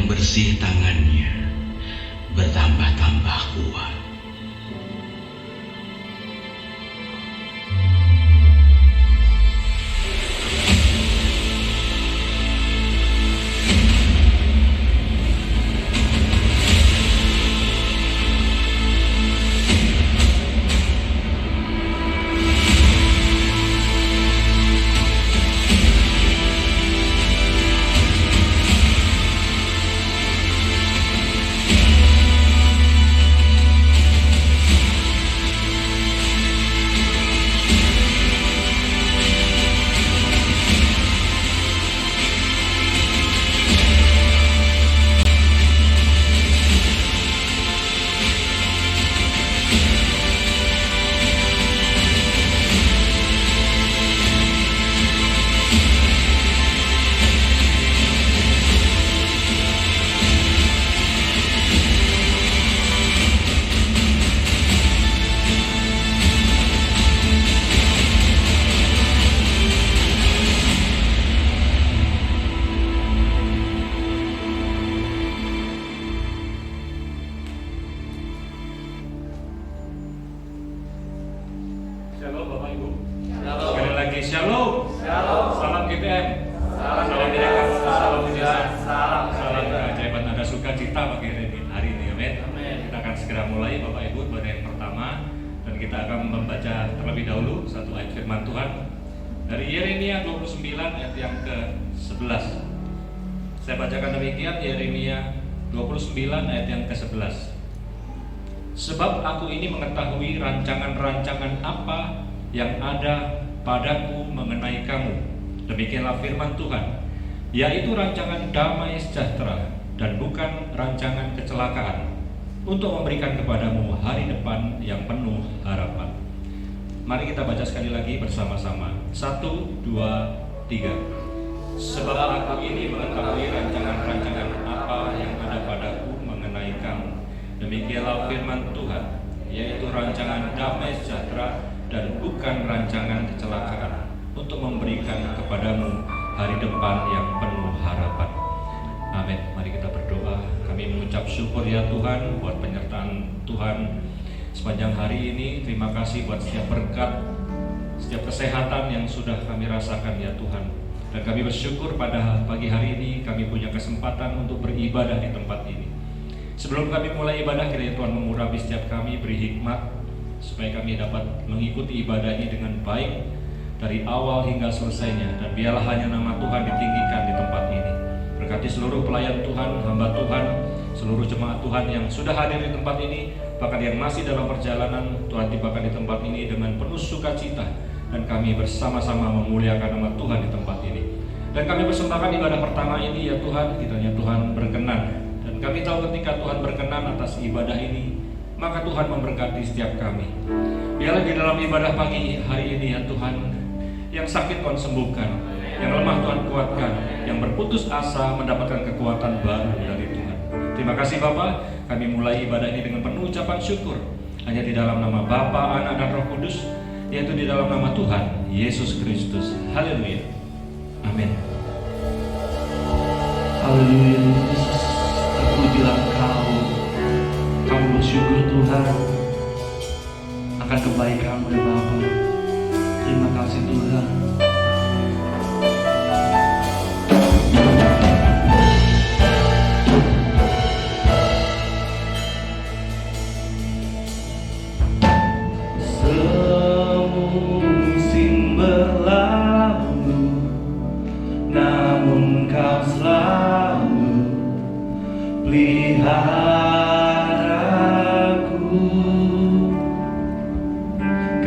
yang bersih tangannya bertambah-tambah kuat. Shalom Bapak Ibu. Shalom. Sekali lagi shalom. Shalom. Salam GPM. Salam Salam GPM. GPM. Salam Salam. Salam. Salam. Keajaiban ada sukacita pagi hari ini. Amin. Amin. Kita akan segera mulai Bapak Ibu pada yang pertama, dan kita akan membaca terlebih dahulu satu ayat firman Tuhan dari Yeremia 29 ayat yang ke-11. Saya bacakan demikian, Yeremia 29 ayat yang ke-11. Sebab aku ini mengetahui rancangan-rancangan apa yang ada padaku mengenai kamu. Demikianlah firman Tuhan, yaitu rancangan damai sejahtera dan bukan rancangan kecelakaan, untuk memberikan kepadamu hari depan yang penuh harapan. Mari kita baca sekali lagi bersama-sama. 1, 2, 3. Sebab aku ini mengetahui rancangan-rancangan apa yang ada padaku mengenai kamu. Demikianlah firman Tuhan, yaitu rancangan damai sejahtera dan bukan rancangan kecelakaan, untuk memberikan kepadamu hari depan yang penuh harapan. Amin. Mari kita berdoa. Kami mengucap syukur ya Tuhan buat penyertaan Tuhan sepanjang hari ini. Terima kasih buat setiap berkat, setiap kesehatan yang sudah kami rasakan ya Tuhan. Dan kami bersyukur pada pagi hari ini kami punya kesempatan untuk beribadah di tempat ini. Sebelum kami mulai ibadah, kiranya Tuhan mengurapi setiap kami, beri hikmat supaya kami dapat mengikuti ibadah ini dengan baik dari awal hingga selesainya. Dan biarlah hanya nama Tuhan ditinggikan di tempat ini. Berkati seluruh pelayan Tuhan, hamba Tuhan, seluruh jemaat Tuhan yang sudah hadir di tempat ini, bahkan yang masih dalam perjalanan. Tuhan tibakan di tempat ini dengan penuh sukacita, dan kami bersama-sama memuliakan nama Tuhan di tempat ini. Dan kami persembahkan ibadah pertama ini ya Tuhan, kiranya Tuhan berkenan. Dan kami tahu ketika Tuhan berkenan atas ibadah ini, maka Tuhan memberkati setiap kami. Biarlah di dalam ibadah pagi hari ini ya Tuhan, yang sakit Tuhan sembuhkan, yang lemah Tuhan kuatkan, yang berputus asa mendapatkan kekuatan baru dari Tuhan. Terima kasih Bapa, kami mulai ibadah ini dengan penuh ucapan syukur, hanya di dalam nama Bapa, Anak dan Roh Kudus, yaitu di dalam nama Tuhan Yesus Kristus. Haleluya. Amin. Haleluya Yesus. Terpujilah Kamu bersyukur Tuhan akan kebaikan-Mu ya Bapa. Terima kasih Tuhan. Semusim berlalu, namun Kau selalu peliharaku.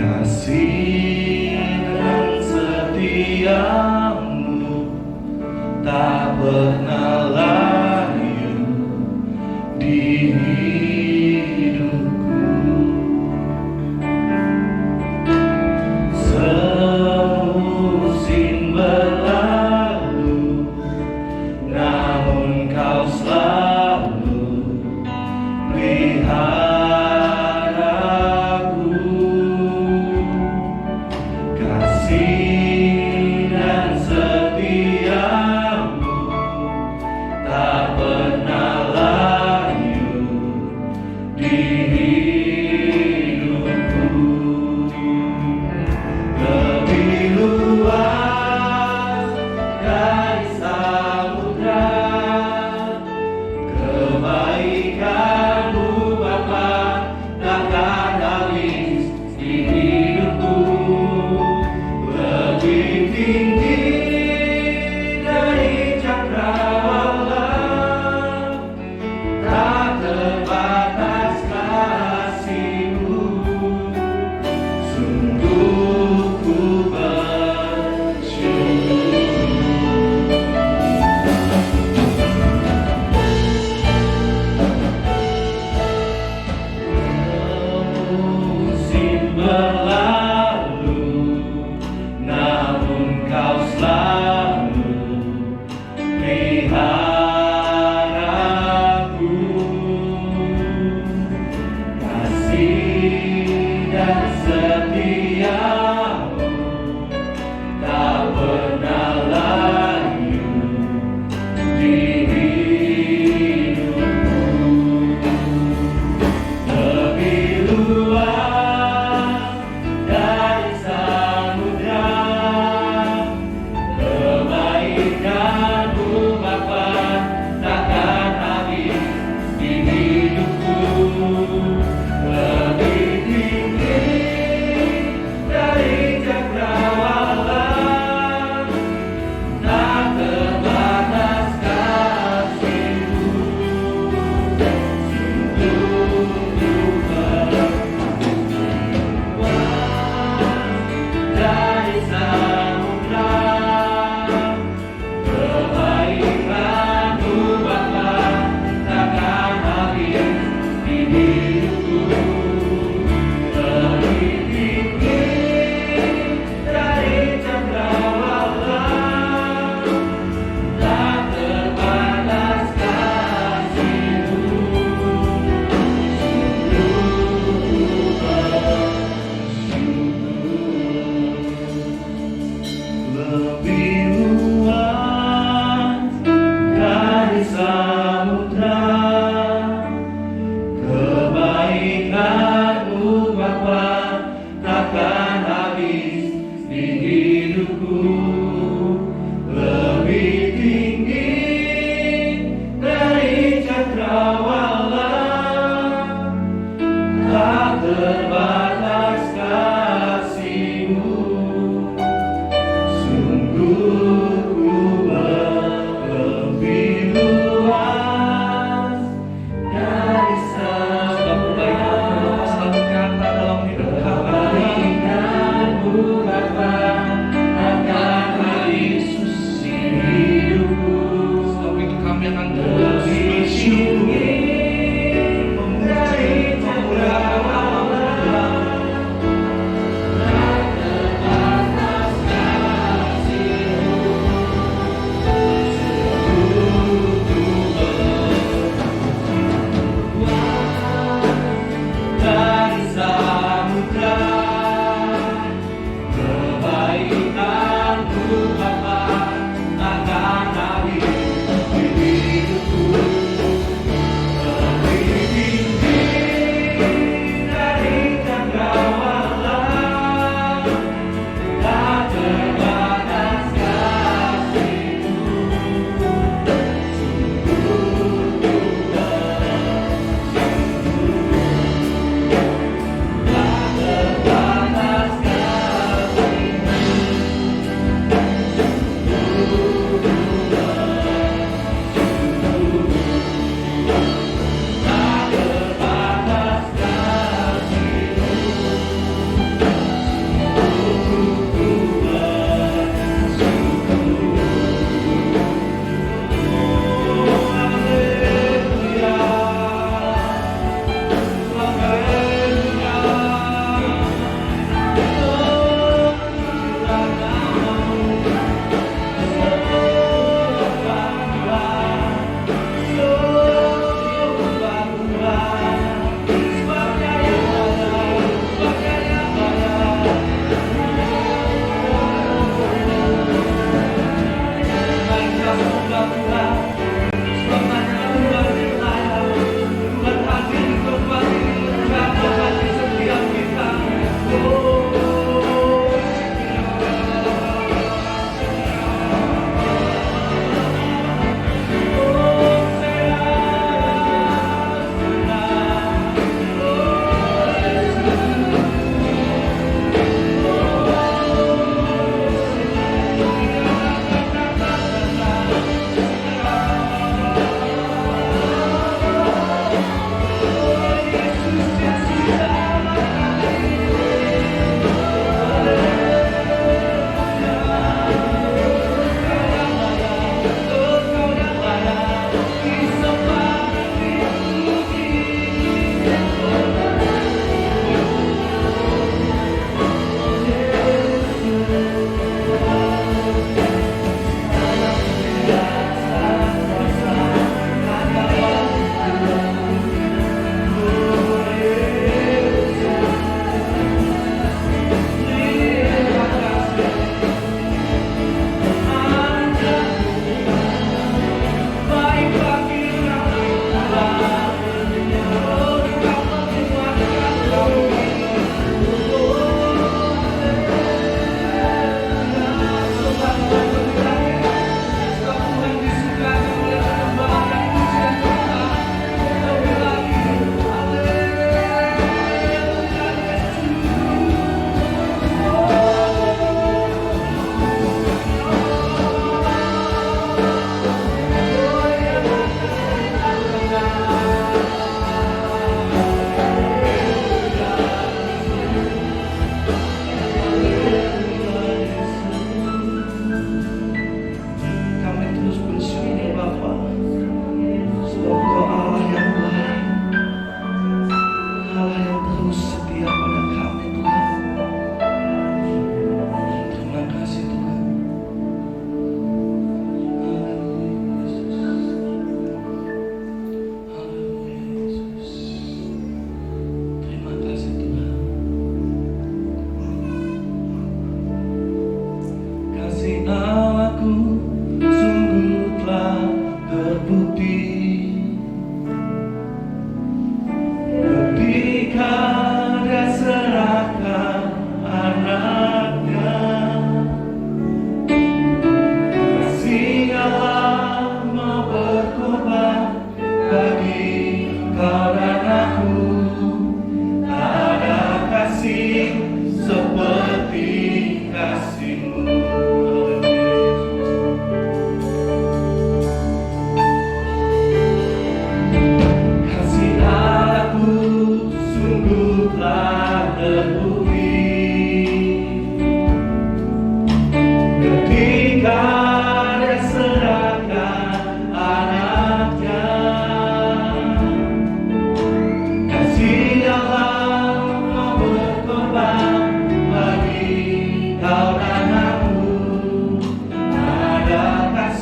Kasih dan setiamu tak pernah layu di hidupku. Semusim berlalu, namun Kau selalu peliharaku. Kasih dan setiamu tak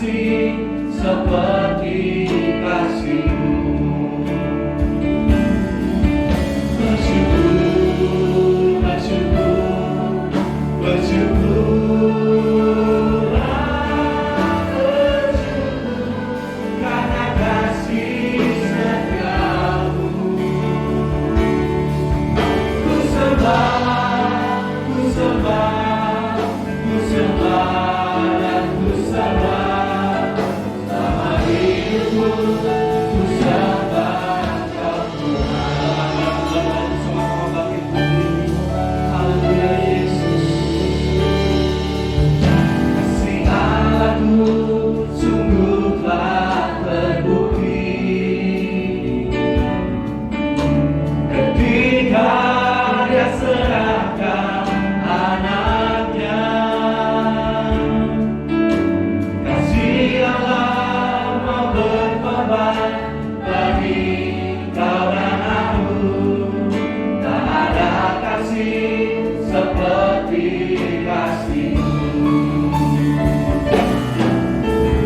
kasih seperti kasih-Mu. Bersyukur, bersyukur, bersyukurlah, bersyukur karena kasih setiamu. Ku sembah, ku sembah, ku sembah dan ku sembah selama hidupku. Ku sembah Kau Tuhan. Sama-sama bangkit berdiri. Haleluya Yesus. Kasih Allahku sungguhlah terbukti ketika Dia serahkan anaknya. Kasih Allah mau berkorban bagi kau dan aku. Tak ada kasih seperti kasih-Mu.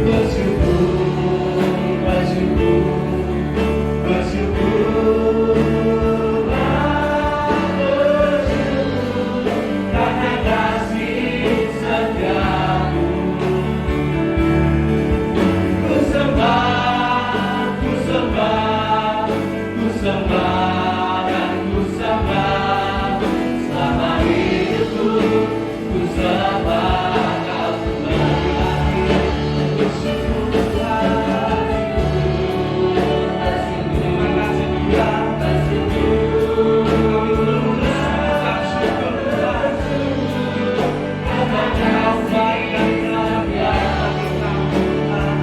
Bersyukur, bersyukur, bersyukurlah, bersyukur karena kasih setiamu. Ku sembah, ku sembah, ku sembah dan ku sembah selama hidupku. Ku sembah Kau Tuhan. Bersyukurlah, terima kasih Tuhan. Kami mengucap syukur karena Kau baik dan setia bagi kami Tuhan.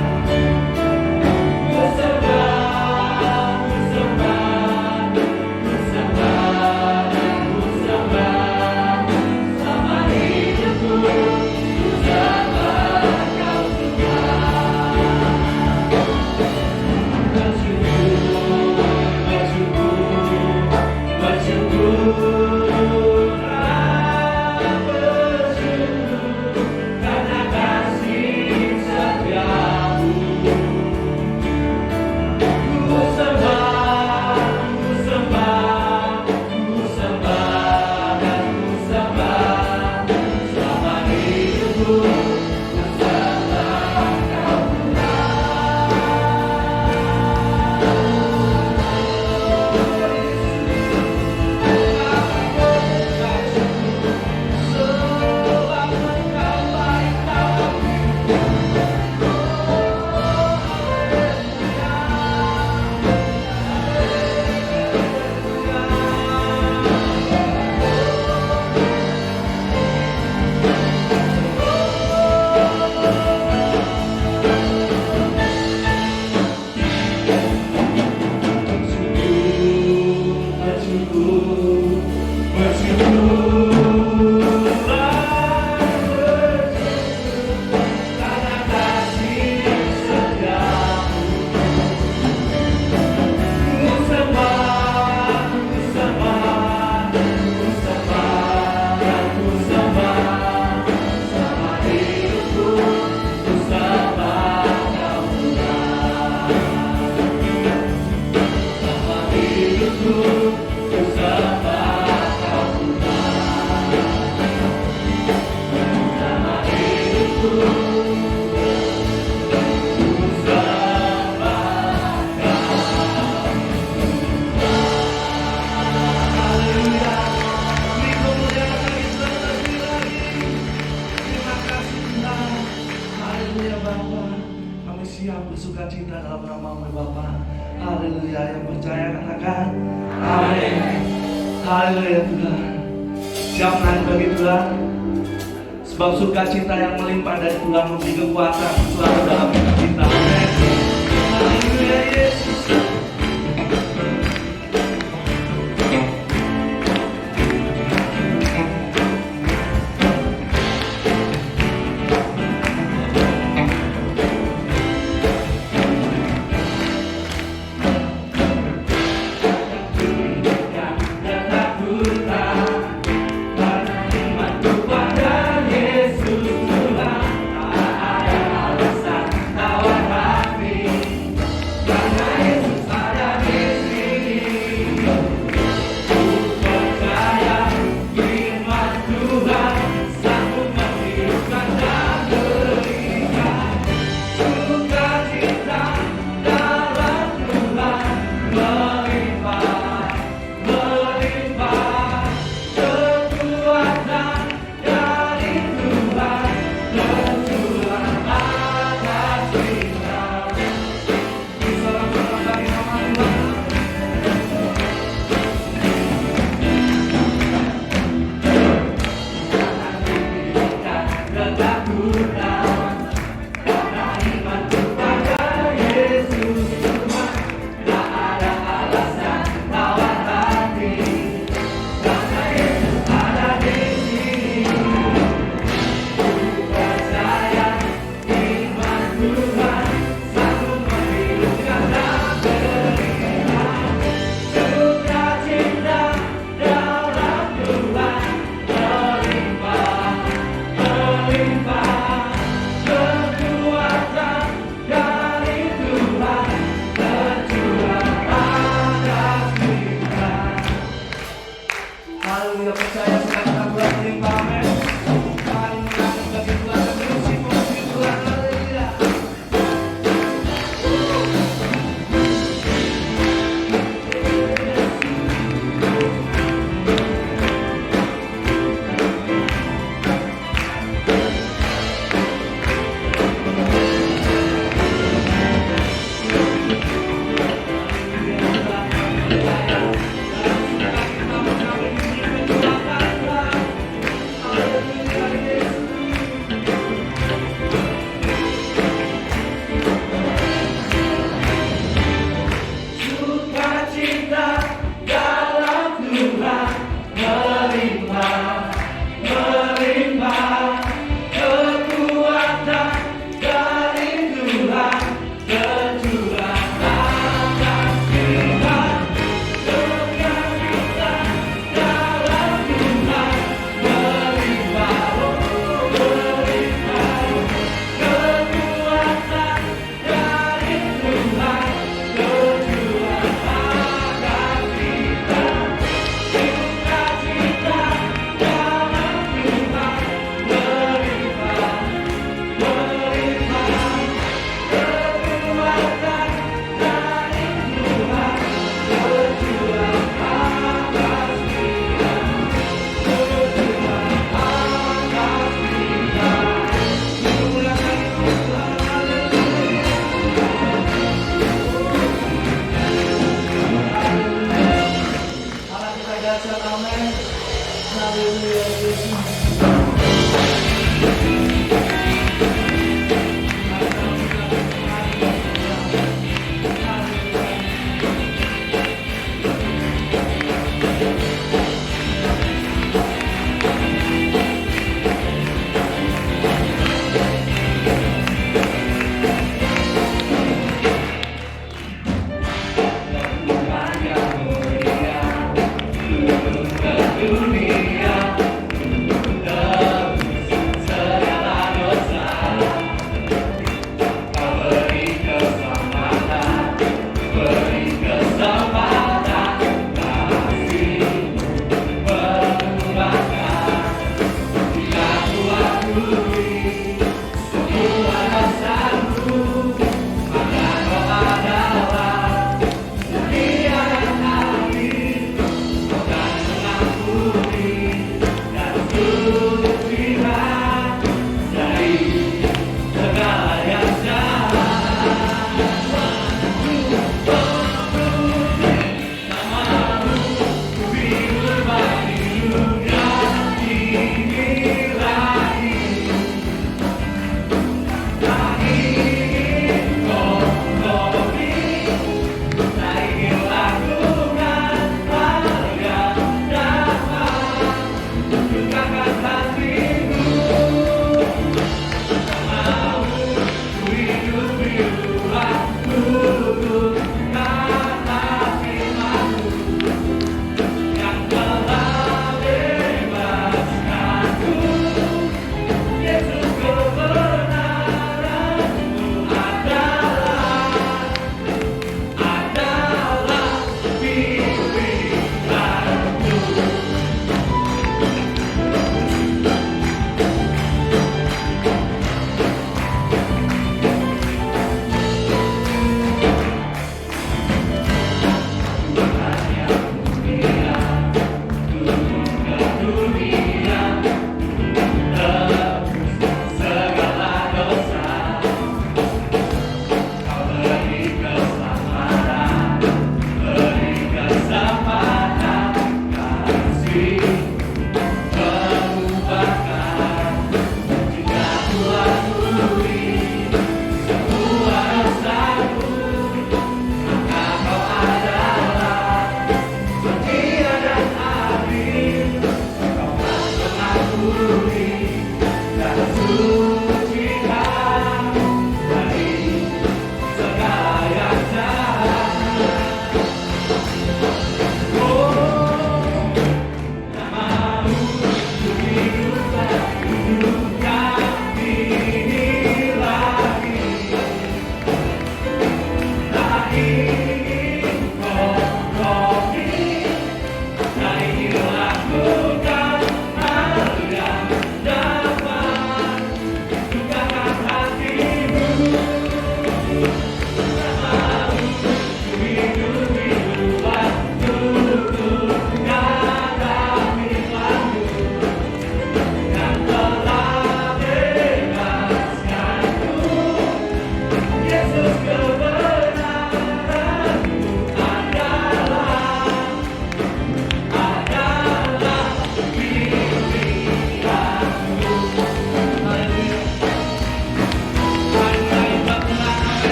Ku sembah, ku sembah, ku sembah dan ku sembah selama hidupku. Ku sembah Kau Tuhan. Bersyukur, bersyukur, bersyukurlah, bersyukur karena kasih setiamu. Ku sembah, ku sembah, ku sembah dan ku sembah selama hidupku. Ku sembah Kau bersukacita dalam nama-Mu Bapa. Haleluya, yang percaya katakan amin. Haleluya Tuhan. Siap naik bagi Tuhan. Sebab sukacita yang melimpah dari Tuhan memberi kekuatan selalu dalam hidup kita. Amin. Haleluya Yesus.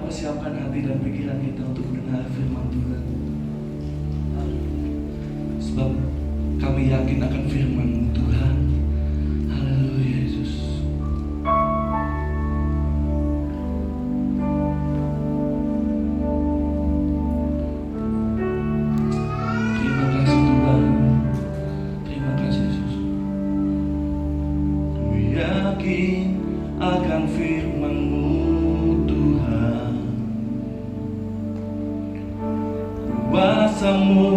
persiapkan hati dan pikiran kita untuk mendengar firman Tuhan. Sebab kami yakin akan firman Tuhan. Haleluya Yesus. Terima kasih Tuhan. Terima kasih Yesus. Ku yakin akan firman-Mu Tuhan. Kuasa-Mu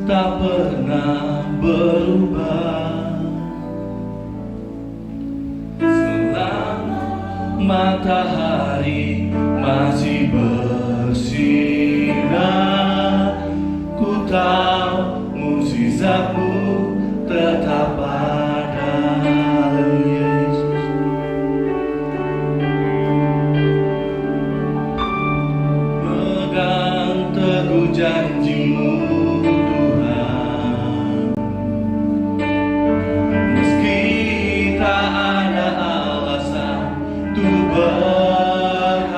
tak pernah berubah. Selama matahari masih bersinar, ku tahu mukjizat-Mu tetap ada. Haleluya Yesus. Pegang teguh janji-Mu Tuhan. Meski tak ada alasan untuk berharap,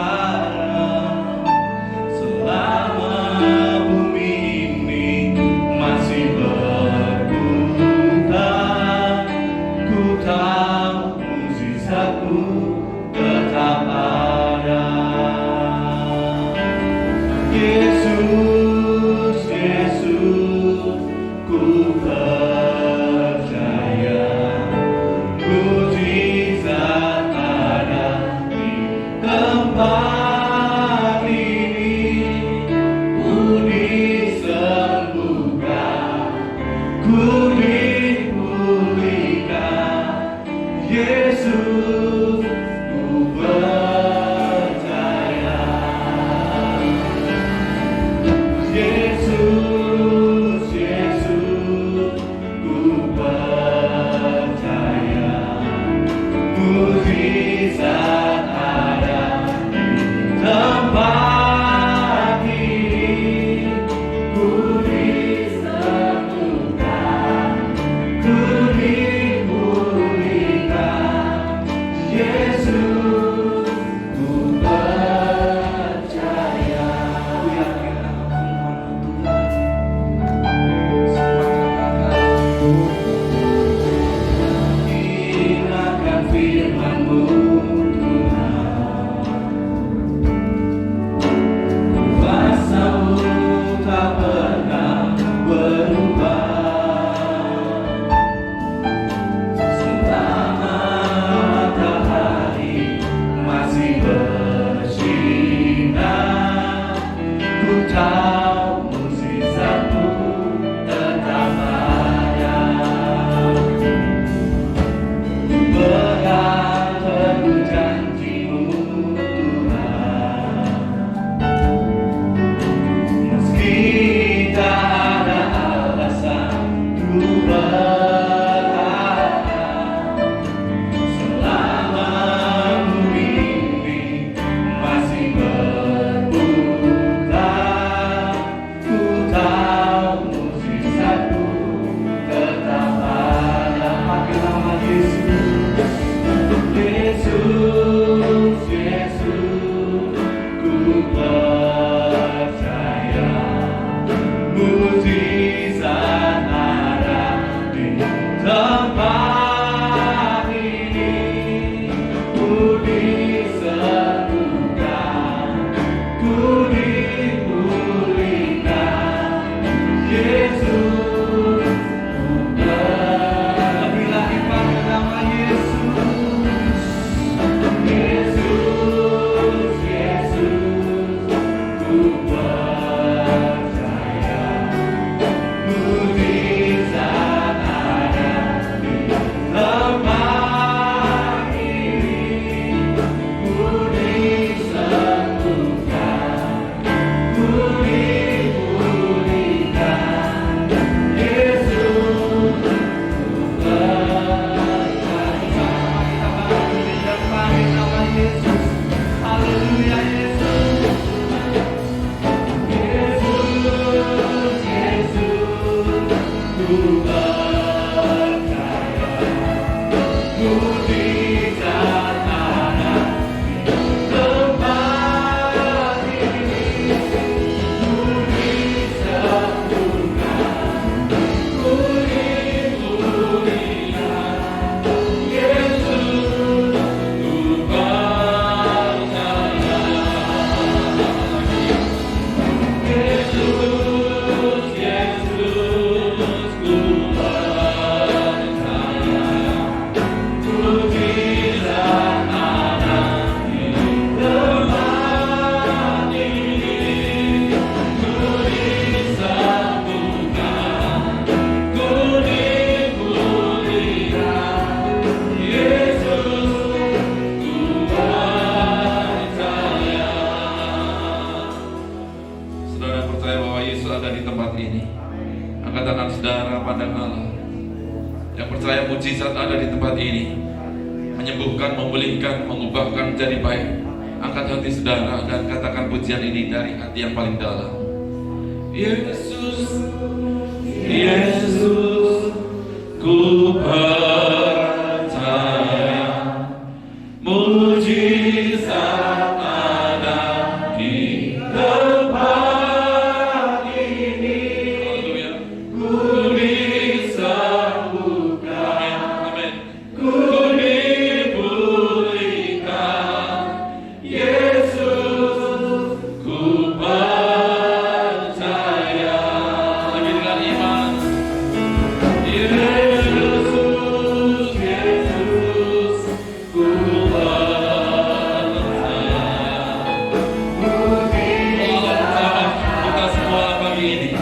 percaya mujizat ada di tempat ini, menyembuhkan, memulihkan, mengubahkan menjadi baik. Angkat hati saudara dan katakan pujian ini dari hati yang paling dalam. Yesus, Yesus, ku percaya mujizat ada di tempat ini. Haleluya. Ku disembuhkan, amin. Ku dipulihkan. Yesus, ku percaya. Lagi dengan iman. Yesus, Yesus, ku percaya. Kita semua pagi ini.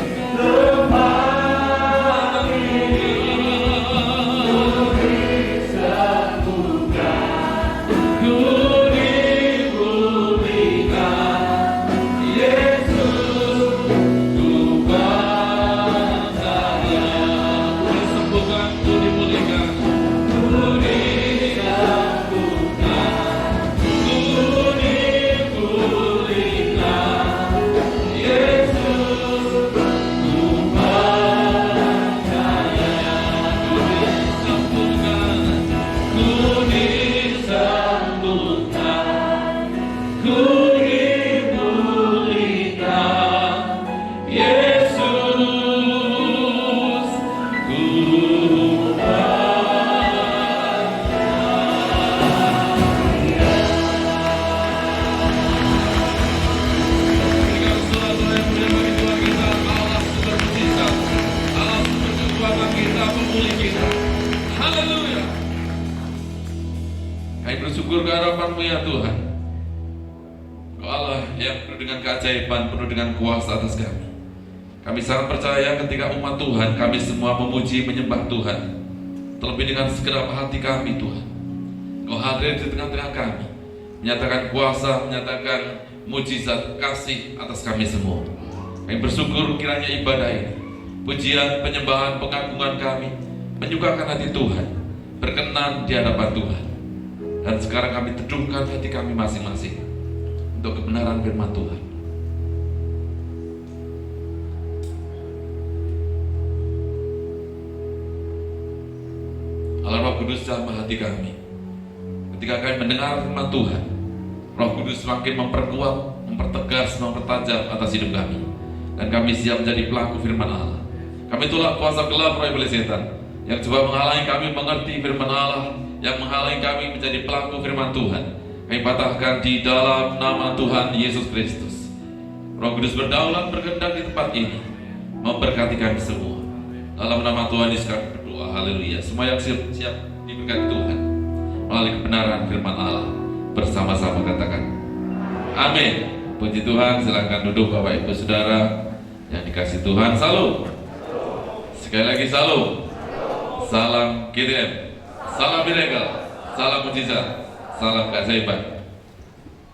Kami bersyukur ke harapan-Mu ya Tuhan. Engkau Allah yang penuh dengan keajaiban, penuh dengan kuasa atas kami. Kami sangat percaya ketika umat Tuhan, kami semua memuji, menyembah Tuhan, terlebih dengan segenap hati kami Tuhan. Engkau hadir di tengah-tengah kami, menyatakan kuasa, menyatakan mujizat kasih atas kami semua. Kami bersyukur kiranya ibadah ini, pujian, penyembahan, pengagungan kami menyukakan hati Tuhan, berkenan di hadapan Tuhan. Dan sekarang kami teduhkan hati kami masing-masing untuk kebenaran firman Tuhan. Allah Roh Kudus jamah hati kami. Ketika kami mendengar firman Tuhan, Roh Kudus semakin memperkuat, mempertegas, mempertajam atas hidup kami. Dan kami siap menjadi pelaku firman Allah. Kami tolak kuasa gelap roh iblis setan yang coba menghalangi kami mengerti firman Allah, yang menghalangi kami menjadi pelaku firman Tuhan. Kami patahkan di dalam nama Tuhan Yesus Kristus. Roh Kudus berdaulat berkehendak di tempat ini, memberkati kami semua. Dalam nama Tuhan Yesus kami berdoa, haleluya. Semua yang siap diberkati Tuhan melalui kebenaran firman Allah, bersama-sama katakan amin. Puji Tuhan. Silakan duduk Bapak Ibu Saudara yang dikasih Tuhan. Salam. Sekali lagi salam. Salam KTM, salam miracle, salam mujizat, salam keajaiban.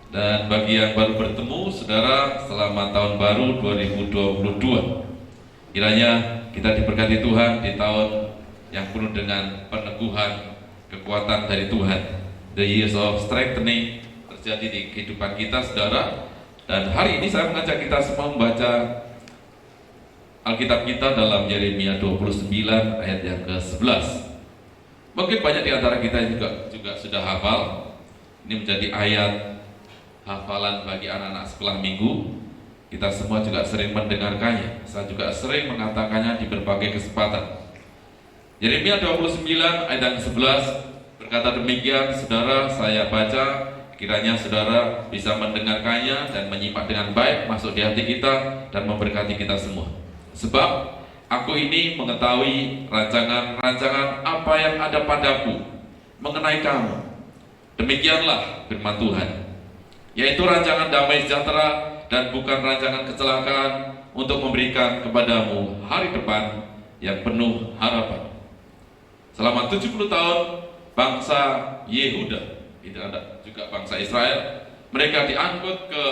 Dan bagi yang baru bertemu, saudara, selamat tahun baru 2022. Kiranya kita diberkati Tuhan di tahun yang penuh dengan peneguhan, kekuatan dari Tuhan. The years of strengthening terjadi di kehidupan kita, saudara. Dan hari ini saya mengajak kita semua membaca Alkitab kita dalam Yeremia 29 ayat yang ke-11. Mungkin banyak di antara kita juga sudah hafal. Ini menjadi ayat hafalan bagi anak-anak sekolah minggu. Kita semua juga sering mendengarkannya. Saya juga sering mengatakannya di berbagai kesempatan. Yeremia 29 ayat yang ke-11 berkata demikian, saudara, saya baca, kiranya saudara bisa mendengarkannya dan menyimak dengan baik, masuk di hati kita dan memberkati kita semua. Sebab aku ini mengetahui rancangan-rancangan apa yang ada padaku mengenai kamu. Demikianlah firman Tuhan, yaitu rancangan damai sejahtera dan bukan rancangan kecelakaan, untuk memberikan kepadamu hari depan yang penuh harapan. Selama 70 tahun bangsa Yehuda, itu ada juga bangsa Israel, mereka diangkut ke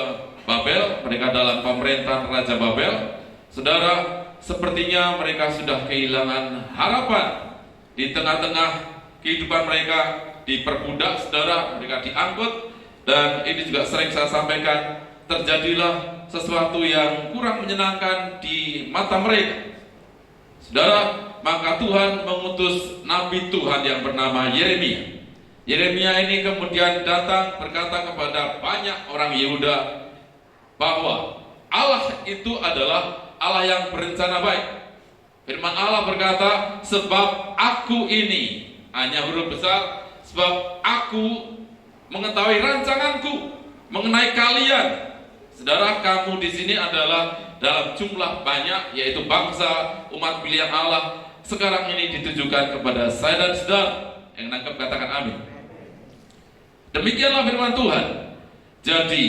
Babel, mereka dalam pemerintahan Raja Babel. Saudara, sepertinya mereka sudah kehilangan harapan di tengah-tengah kehidupan mereka diperbudak, saudara, mereka diangkut. Dan ini juga sering saya sampaikan, terjadilah sesuatu yang kurang menyenangkan di mata mereka, saudara. Maka Tuhan mengutus nabi Tuhan yang bernama Yeremia. Yeremia ini kemudian datang berkata kepada banyak orang Yehuda bahwa Allah itu adalah Allah yang berencana baik. Firman Allah berkata, sebab aku ini, hanya huruf besar, sebab aku mengetahui rancanganku mengenai kalian. Saudara, kamu di sini adalah dalam jumlah banyak, yaitu bangsa umat pilihan Allah. Sekarang ini ditujukan kepada saya dan saudara. Yang nangkep katakan amin. Demikianlah firman Tuhan. Jadi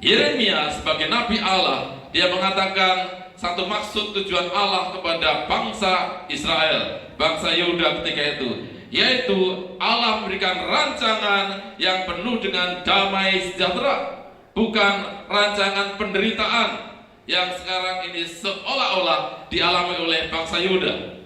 Yeremia sebagai nabi Allah, dia mengatakan satu maksud tujuan Allah kepada bangsa Israel, bangsa Yehuda ketika itu, yaitu Allah memberikan rancangan yang penuh dengan damai sejahtera, bukan rancangan penderitaan yang sekarang ini seolah-olah dialami oleh bangsa Yehuda,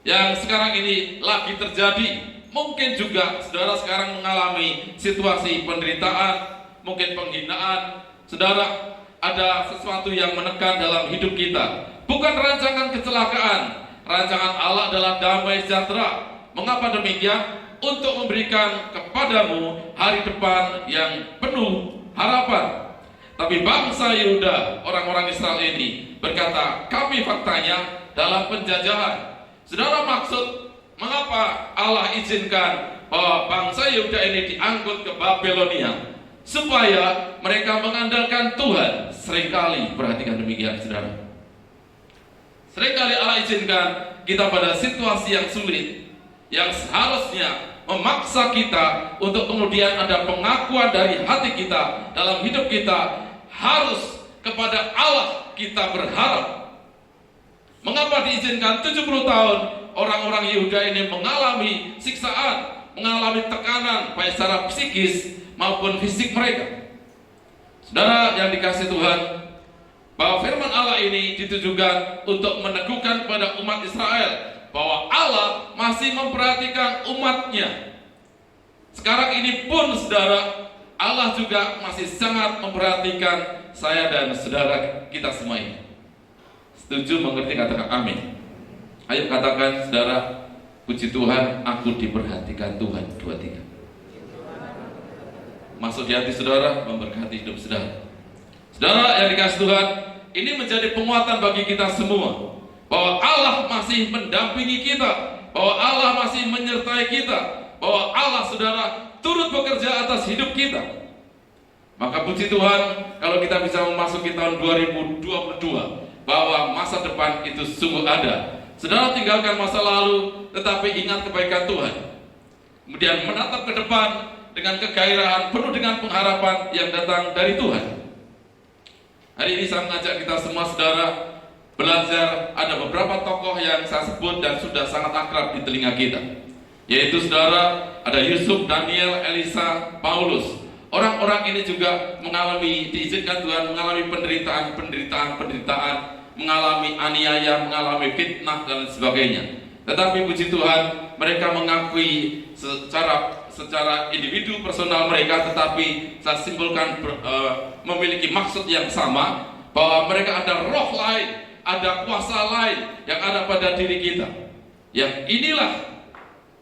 yang sekarang ini lagi terjadi. Mungkin juga saudara sekarang mengalami situasi penderitaan, mungkin penghinaan. Saudara, ada sesuatu yang menekan dalam hidup kita. Bukan rancangan kecelakaan, rancangan Allah adalah damai sejahtera. Mengapa demikian? Untuk memberikan kepadamu hari depan yang penuh harapan. Tapi bangsa Yehuda, orang-orang Israel ini berkata, kami faktanya dalam penjajahan. Saudara, maksud mengapa Allah izinkan bahwa bangsa Yehuda ini diangkut ke Babelonia? Supaya mereka mengandalkan Tuhan. Seringkali, perhatikan demikian saudara, seringkali Allah izinkan kita pada situasi yang sulit, yang seharusnya memaksa kita untuk kemudian ada pengakuan dari hati kita, dalam hidup kita harus kepada Allah kita berharap. Mengapa diizinkan 70 tahun orang-orang Yehuda ini mengalami siksaan, mengalami tekanan baik secara psikis maupun fisik mereka? Saudara yang dikasihi Tuhan, bahwa firman Allah ini ditujukan untuk meneguhkan kepada umat Israel bahwa Allah masih memperhatikan umatnya. Sekarang ini pun saudara, Allah juga masih sangat memperhatikan saya dan saudara kita semua ini. Setuju, mengerti, katakan amin. Ayo katakan saudara, puji Tuhan, aku diperhatikan Tuhan. 2, 3. Masuk di hati saudara, memberkati hidup saudara. Saudara yang dikasihi Tuhan, ini menjadi penguatan bagi kita semua, bahwa Allah masih mendampingi kita, bahwa Allah masih menyertai kita, bahwa Allah saudara turut bekerja atas hidup kita. Maka puji Tuhan kalau kita bisa memasuki tahun 2022, bahwa masa depan itu sungguh ada. Saudara, tinggalkan masa lalu, tetapi ingat kebaikan Tuhan. Kemudian menatap ke depan dengan kegairahan, penuh dengan pengharapan yang datang dari Tuhan. Hari ini saya mengajak kita semua saudara belajar. Ada beberapa tokoh yang saya sebut dan sudah sangat akrab di telinga kita, yaitu saudara ada Yusuf, Daniel, Elisa, Paulus. Orang-orang ini juga mengalami, diizinkan Tuhan mengalami penderitaan, mengalami aniaya, mengalami fitnah dan sebagainya. Tetapi puji Tuhan, mereka mengakui secara individu personal mereka, tetapi saya simpulkan memiliki maksud yang sama, bahwa mereka ada roh lain, ada kuasa lain yang ada pada diri kita. Yang inilah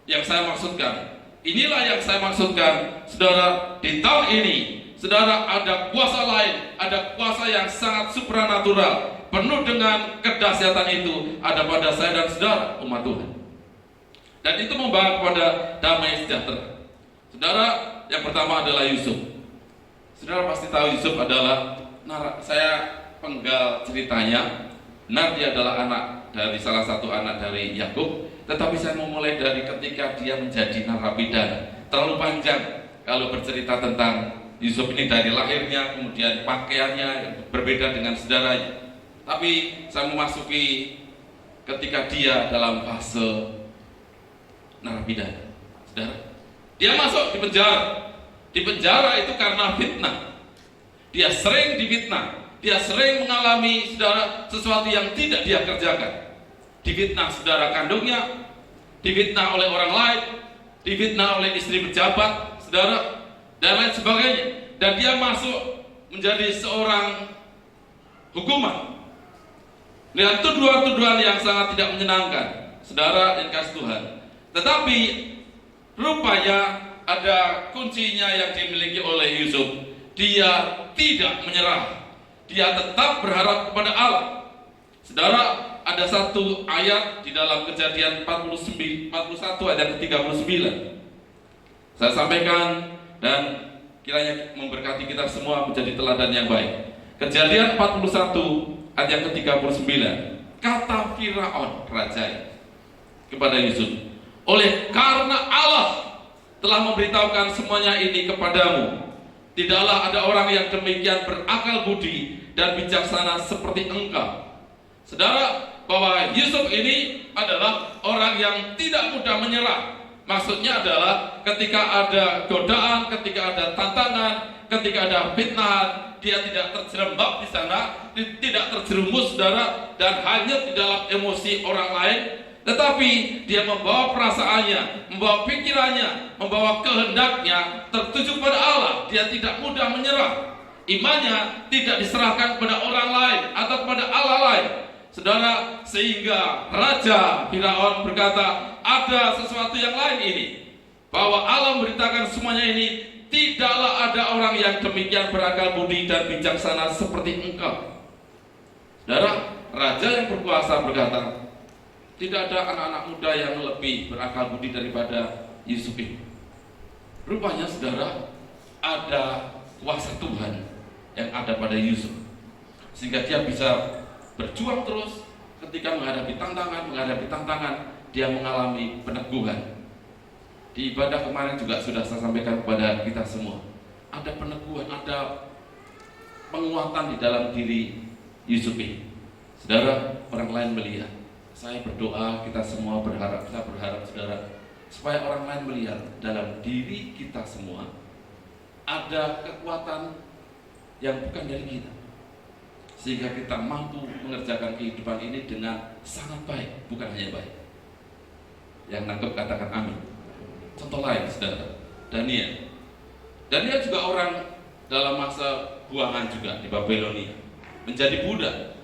yang saya maksudkan. Inilah yang saya maksudkan, saudara, di tahun ini, saudara, ada kuasa lain, ada kuasa yang sangat supranatural, penuh dengan kedahsyatan itu ada pada saya dan saudara umat Tuhan. Dan itu membawa kepada damai sejahtera. Saudara, yang pertama adalah Yusuf. Saudara pasti tahu Yusuf adalah, saya penggal ceritanya. Benar, dia adalah anak dari salah satu anak dari Yakub. Tetapi saya mau mulai dari ketika dia menjadi narapidana. Terlalu panjang kalau bercerita tentang Yusuf ini dari lahirnya, kemudian pakaiannya berbeda dengan saudaranya. Tapi saya memasuki ketika dia dalam fase narapidana. Saudara, dia masuk di penjara. Di penjara itu karena fitnah. Dia sering difitnah. Dia sering mengalami saudara sesuatu yang tidak dia kerjakan. Difitnah saudara kandungnya, difitnah oleh orang lain, difitnah oleh istri pejabat, saudara, dan lain sebagainya. Dan dia masuk menjadi seorang hukuman dengan tuduhan-tuduhan yang sangat tidak menyenangkan, saudara yang kasih Tuhan. Tetapi rupanya ada kuncinya yang dimiliki oleh Yusuf. Dia tidak menyerah, dia tetap berharap kepada Allah. Saudara, ada satu ayat di dalam Kejadian 41 ayat ke-39 saya sampaikan, dan kiranya memberkati kita semua menjadi teladan yang baik. Kejadian 41 ayat yang ke-39, kata Firaun raja kepada Yusuf, oleh karena Allah telah memberitahukan semuanya ini kepadamu, tidaklah ada orang yang demikian berakal budi dan bijaksana seperti engkau. Saudara, bahwa Yusuf ini adalah orang yang tidak mudah menyerah. Maksudnya adalah ketika ada godaan, ketika ada tantangan, ketika ada fitnah, dia tidak terjerembab di sana, tidak terjerumus, saudara, dan hanya di dalam emosi orang lain, tetapi dia membawa perasaannya, membawa pikirannya, membawa kehendaknya tertuju pada Allah. Dia tidak mudah menyerah. Imannya tidak diserahkan kepada orang lain atau kepada Allah lain, saudara, sehingga Raja Firaun berkata, ada sesuatu yang lain ini, bahwa Allah memberitakan semuanya ini, tidaklah ada orang yang demikian berakal budi dan bijaksana seperti engkau. Saudara, raja yang berkuasa berkata, tidak ada anak-anak muda yang lebih berakal budi daripada Yusuf ini. Rupanya, saudara, ada kuasa Tuhan yang ada pada Yusuf, sehingga dia bisa berjuang terus. Ketika menghadapi tantangan, dia mengalami peneguhan. Di ibadah kemarin juga sudah saya sampaikan kepada kita semua, ada peneguhan, ada penguatan di dalam diri Yusuf ini. Saudara, orang lain melihat, saya berdoa, kita semua berharap, saya berharap, saudara, supaya orang lain melihat dalam diri kita semua ada kekuatan yang bukan dari kita, sehingga kita mampu mengerjakan kehidupan ini dengan sangat baik, bukan hanya baik. Yang nangkep katakan amin. Contoh lain, saudara, Daniel juga orang dalam masa buangan juga di Babilonia, menjadi budak.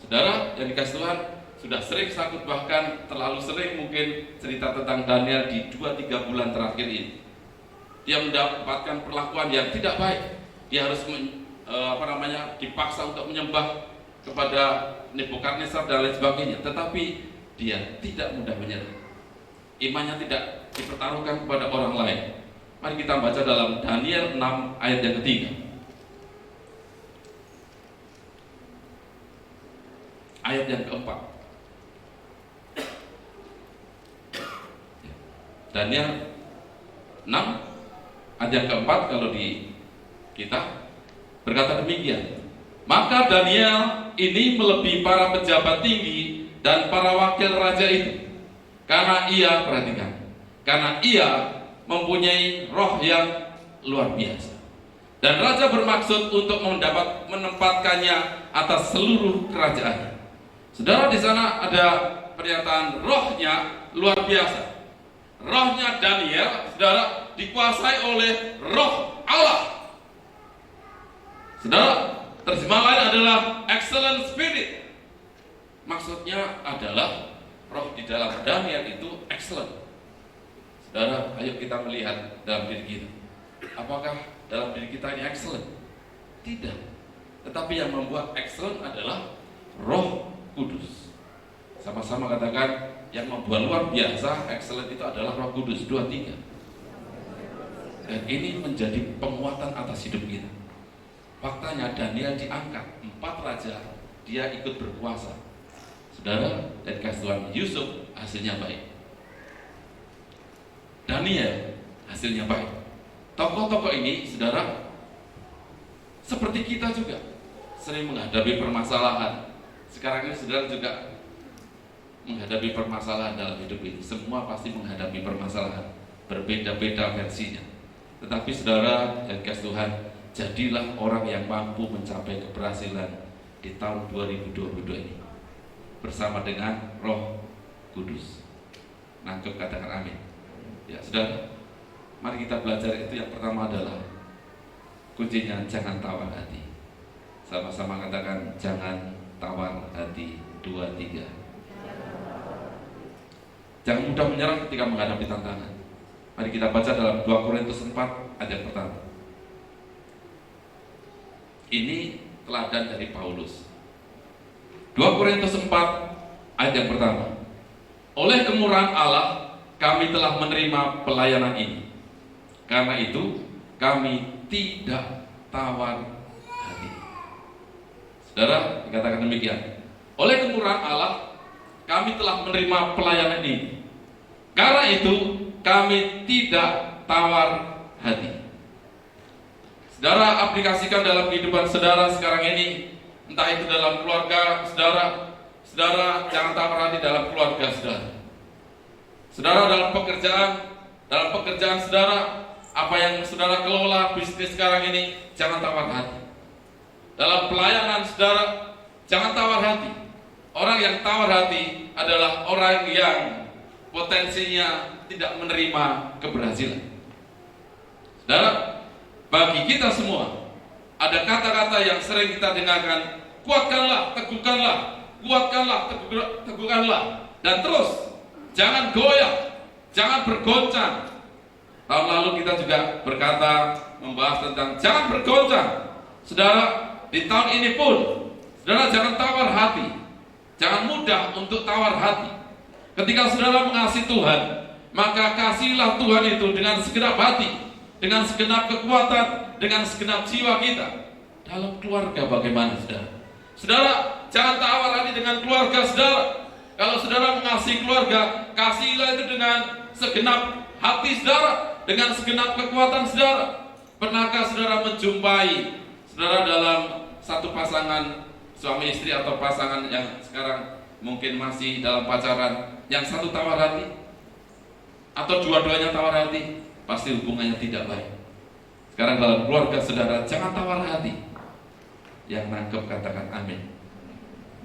Saudara yang dikasih Tuhan, sudah sering sakit, bahkan terlalu sering mungkin cerita tentang Daniel di 2-3 bulan terakhir ini. Dia mendapatkan perlakuan yang tidak baik. Dia harus dipaksa untuk menyembah kepada Nebukadnezar dan lain sebagainya. Tetapi dia tidak mudah menyerah. Imannya tidak dipertaruhkan kepada orang lain. Mari kita baca dalam Daniel 6 ayat yang ketiga. Ayat yang keempat. Daniel 6 ayat yang keempat, kalau di kita berkata demikian, maka Daniel ini melebihi para pejabat tinggi dan para wakil raja itu, karena ia, perhatikan, karena ia mempunyai roh yang luar biasa, dan raja bermaksud untuk menempatkannya atas seluruh kerajaannya. Saudara, di sana ada pernyataan rohnya luar biasa. Rohnya Daniel, saudara, dikuasai oleh roh Allah. Saudara, terjemah lain adalah excellent spirit. Maksudnya adalah roh di dalam Daniel itu excellent. Saudara, ayo kita melihat dalam diri kita. Apakah dalam diri kita ini excellent? Tidak. Tetapi yang membuat excellent adalah Roh Kudus. Sama-sama katakan, yang membuat luar biasa, excellent itu adalah Roh Kudus. 2, 3. Dan ini menjadi penguatan atas hidup kita. Faktanya Daniel diangkat 4 raja, dia ikut berkuasa. Saudara, dan kasih Tuhan, Yusuf hasilnya baik. Daniel hasilnya baik. Tokoh-tokoh ini, saudara, seperti kita juga sering menghadapi permasalahan. Sekarang ini saudara juga menghadapi permasalahan dalam hidup ini. Semua pasti menghadapi permasalahan, berbeda-beda versinya. Tetapi saudara dan kasih Tuhan, jadilah orang yang mampu mencapai keberhasilan di tahun 2022 ini bersama dengan Roh Kudus. nangkep katakan amin. Ya, saudara, mari kita belajar itu. Yang pertama adalah kuncinya jangan tawar hati. Sama-sama katakan jangan tawar hati. 2, 3. Jangan mudah menyerah ketika menghadapi tantangan. Mari kita baca dalam 2 Korintus 4 ayat pertama. Ini teladan dari Paulus. 2 Korintus 4 ayat yang pertama. Oleh kemurahan Allah kami telah menerima pelayanan ini. Karena itu kami tidak tawar hati. Saudara, dikatakan demikian. Oleh kemurahan Allah kami telah menerima pelayanan ini. Karena itu kami tidak tawar hati. Saudara, aplikasikan dalam kehidupan saudara sekarang ini. Entah itu dalam keluarga saudara. Saudara, jangan tawar hati dalam keluarga saudara. Saudara, dalam pekerjaan saudara, apa yang saudara kelola bisnis sekarang ini, jangan tawar hati. Dalam pelayanan saudara, jangan tawar hati. Orang yang tawar hati adalah orang yang potensinya tidak menerima keberhasilan. Saudara, bagi kita semua ada kata-kata yang sering kita dengarkan, kuatkanlah, teguhkanlah, dan terus jangan goyah, jangan bergoncang. Tahun lalu kita juga membahas tentang jangan bergoncang. Saudara, di tahun ini pun saudara jangan tawar hati, jangan mudah untuk tawar hati. Ketika saudara mengasihi Tuhan, maka kasihilah Tuhan itu dengan segenap hati, dengan segenap kekuatan, dengan segenap jiwa kita. Dalam keluarga bagaimana saudara? Saudara, jangan tawar hati dengan keluarga saudara. Kalau saudara mengasihi keluarga, kasihilah itu dengan segenap hati saudara, dengan segenap kekuatan saudara. Pernahkah saudara menjumpai saudara dalam satu pasangan suami istri atau pasangan yang sekarang mungkin masih dalam pacaran, yang satu tawar hati atau dua-duanya tawar hati? Pasti hubungannya tidak baik. Sekarang dalam keluarga saudara, jangan tawar hati. Yang nangkep katakan amin.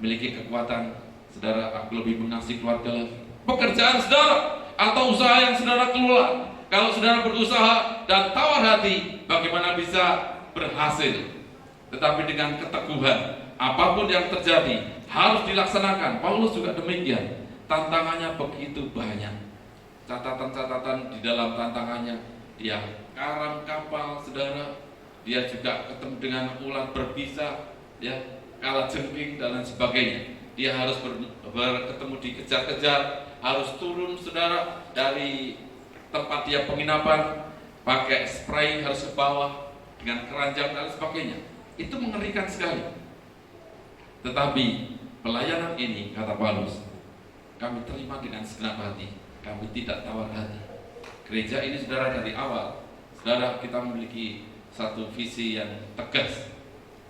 Miliki kekuatan saudara, aku lebih mengasihi keluarga lagi. Pekerjaan saudara atau usaha yang saudara kelola, kalau saudara berusaha dan tawar hati, bagaimana bisa berhasil? Tetapi dengan keteguhan, apapun yang terjadi harus dilaksanakan. Paulus juga demikian. Tantangannya begitu banyak. Catatan-catatan di dalam tantangannya. Dia karam kapal saudara. Dia juga ketemu dengan ular berbisa, ya, kalajengking dan lain sebagainya. Dia harus ketemu dikejar-kejar, harus turun saudara dari tempat dia penginapan, pakai spray harus ke bawah dengan keranjang dan lain sebagainya. Itu mengerikan sekali. Tetapi pelayanan ini, kata Paulus, kami terima dengan segenap hati, kami tidak tawar hati. Gereja ini saudara dari awal, saudara, kita memiliki satu visi yang tegas,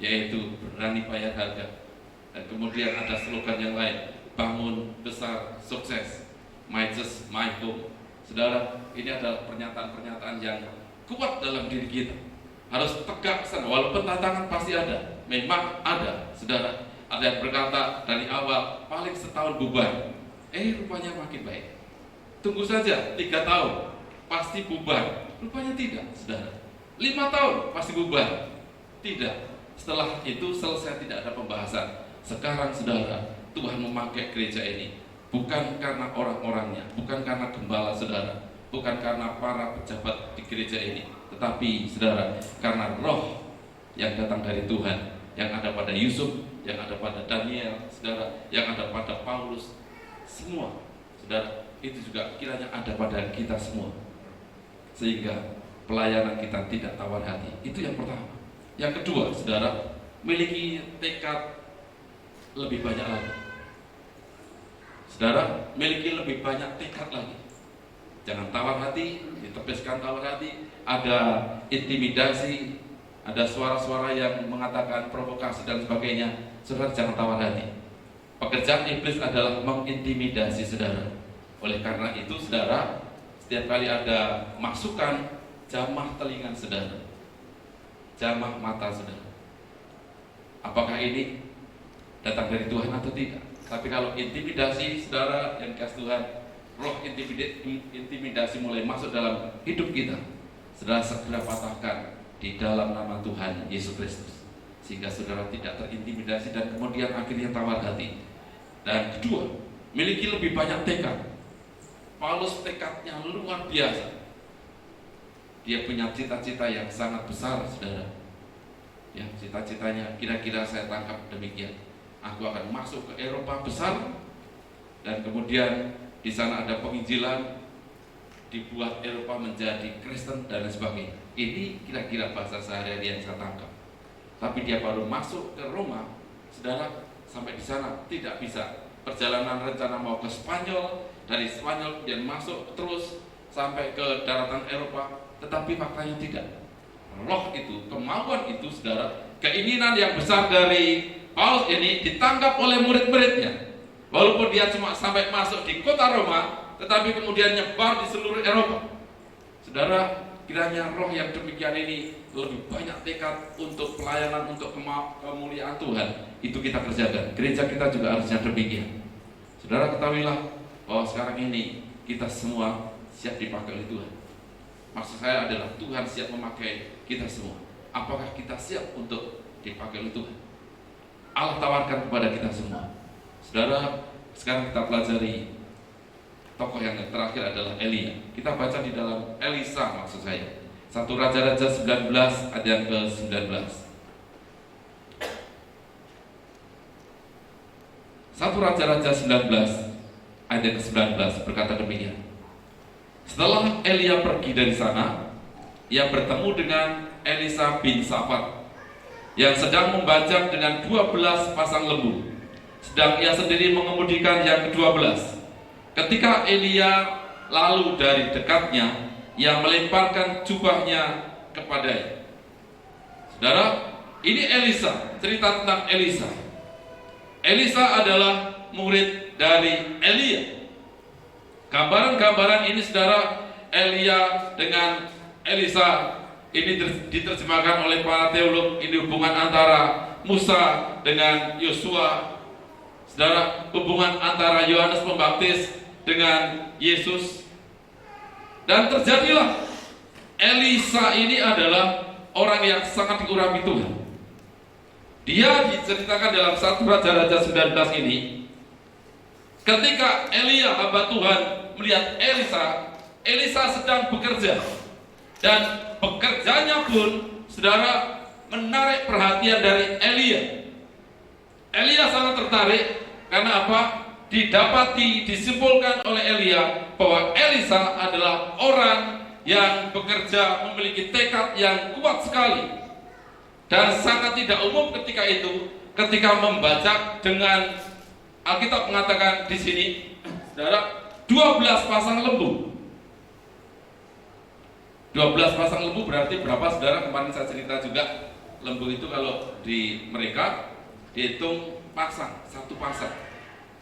yaitu berani bayar harga. Dan kemudian ada slogan yang lain, bangun besar sukses, my church, my home. Saudara, ini adalah pernyataan-pernyataan yang kuat dalam diri kita. Harus tegak sana, walaupun tantangan pasti ada. Memang ada, saudara. Ada yang berkata dari awal paling setahun bubar, rupanya makin baik. Tunggu saja 3 tahun pasti bubar. Rupanya tidak, saudara. 5 tahun pasti bubar. Tidak. Setelah itu selesai, tidak ada pembahasan. Sekarang saudara, Tuhan memakai gereja ini bukan karena orang-orangnya, bukan karena gembala saudara, bukan karena para pejabat di gereja ini, tetapi saudara, karena roh yang datang dari Tuhan, yang ada pada Yusuf, yang ada pada Daniel, saudara, yang ada pada Paulus, semua, saudara, itu juga kiranya ada pada kita semua, sehingga pelayanan kita tidak tawar hati. Itu yang pertama. Yang kedua, saudara, miliki tekad lebih banyak lagi. Saudara, miliki lebih banyak tekad lagi. Jangan tawar hati, ditepeskan tawar hati. Ada intimidasi, ada suara-suara yang mengatakan provokasi dan sebagainya. Saudara, jangan tawar hati. Pekerjaan iblis adalah mengintimidasi saudara. Oleh karena itu, saudara, setiap kali ada masukan, jamah telinga saudara, jamah mata saudara. Apakah ini datang dari Tuhan atau tidak? Tapi kalau intimidasi saudara yang kasih Tuhan, roh intimidasi mulai masuk dalam hidup kita, saudara segera patahkan di dalam nama Tuhan Yesus Kristus, sehingga saudara tidak terintimidasi dan kemudian akhirnya tawar hati. Dan kedua, miliki lebih banyak tekad. Paulus tekadnya luar biasa. Dia punya cita-cita yang sangat besar, saudara. Ya, cita-citanya kira-kira saya tangkap demikian. Aku akan masuk ke Eropa besar, dan kemudian di sana ada penginjilan, dibuat Eropa menjadi Kristen dan lain sebagainya. Ini kira-kira bahasa sehari-hari yang saya tangkap. Tapi dia baru masuk ke Roma, saudara, sampai di sana tidak bisa. Perjalanan rencana mau ke Spanyol, dari Spanyol kemudian masuk terus sampai ke daratan Eropa, tetapi faktanya tidak. Roh itu, kemauan itu, saudara, keinginan yang besar dari Paulus ini ditangkap oleh murid-muridnya. Walaupun dia cuma sampai masuk di kota Roma, tetapi kemudian nyebar di seluruh Eropa. Saudara, kiranya roh yang demikian ini lebih banyak tekad untuk pelayanan, untuk kemuliaan Tuhan, itu kita kerjakan. Gereja kita juga harusnya demikian. Saudara, ketahuilah bahwa sekarang ini kita semua siap dipakai oleh Tuhan. Maksud saya adalah Tuhan siap memakai kita semua. Apakah kita siap untuk dipakai oleh Tuhan? Allah tawarkan kepada kita semua. Saudara, sekarang kita pelajari tokoh yang terakhir adalah Elia. Kita baca di dalam Elisa, maksud saya 1 Raja-Raja 19 ayat yang ke-19. 1 Raja-Raja 19 ayat yang ke-19 berkata demikian. Setelah Elia pergi dari sana, ia bertemu dengan Elisa bin Safat yang sedang membajak dengan 12 pasang lembu, sedang ia sendiri mengemudikan yang ke-12. Ketika Elia lalu dari dekatnya, ia melemparkan jubahnya kepadanya. Saudara, ini Elisa, cerita tentang Elisa. Elisa adalah murid dari Elia. Gambaran-gambaran ini, saudara, Elia dengan Elisa ini diterjemahkan oleh para teolog. Ini hubungan antara Musa dengan Yosua, saudara, hubungan antara Yohanes Pembaptis dengan Yesus. Dan terjadilah Elisa ini adalah orang yang sangat diurapi Tuhan. Dia diceritakan dalam 1 Raja-Raja 19 ini. Ketika Elia hamba Tuhan melihat Elisa, Elisa sedang bekerja, dan bekerjanya pun, saudara, menarik perhatian dari Elia. Elia sangat tertarik karena apa? Disimpulkan oleh Elia bahwa Elisa adalah orang yang bekerja, memiliki tekad yang kuat sekali, dan sangat tidak umum ketika itu, ketika membaca dengan Alkitab mengatakan di sini, saudara, 12 pasang lembu. 12 pasang lembu berarti berapa, saudara? Kemarin saya cerita juga, lembu itu kalau di mereka dihitung pasang, satu pasang,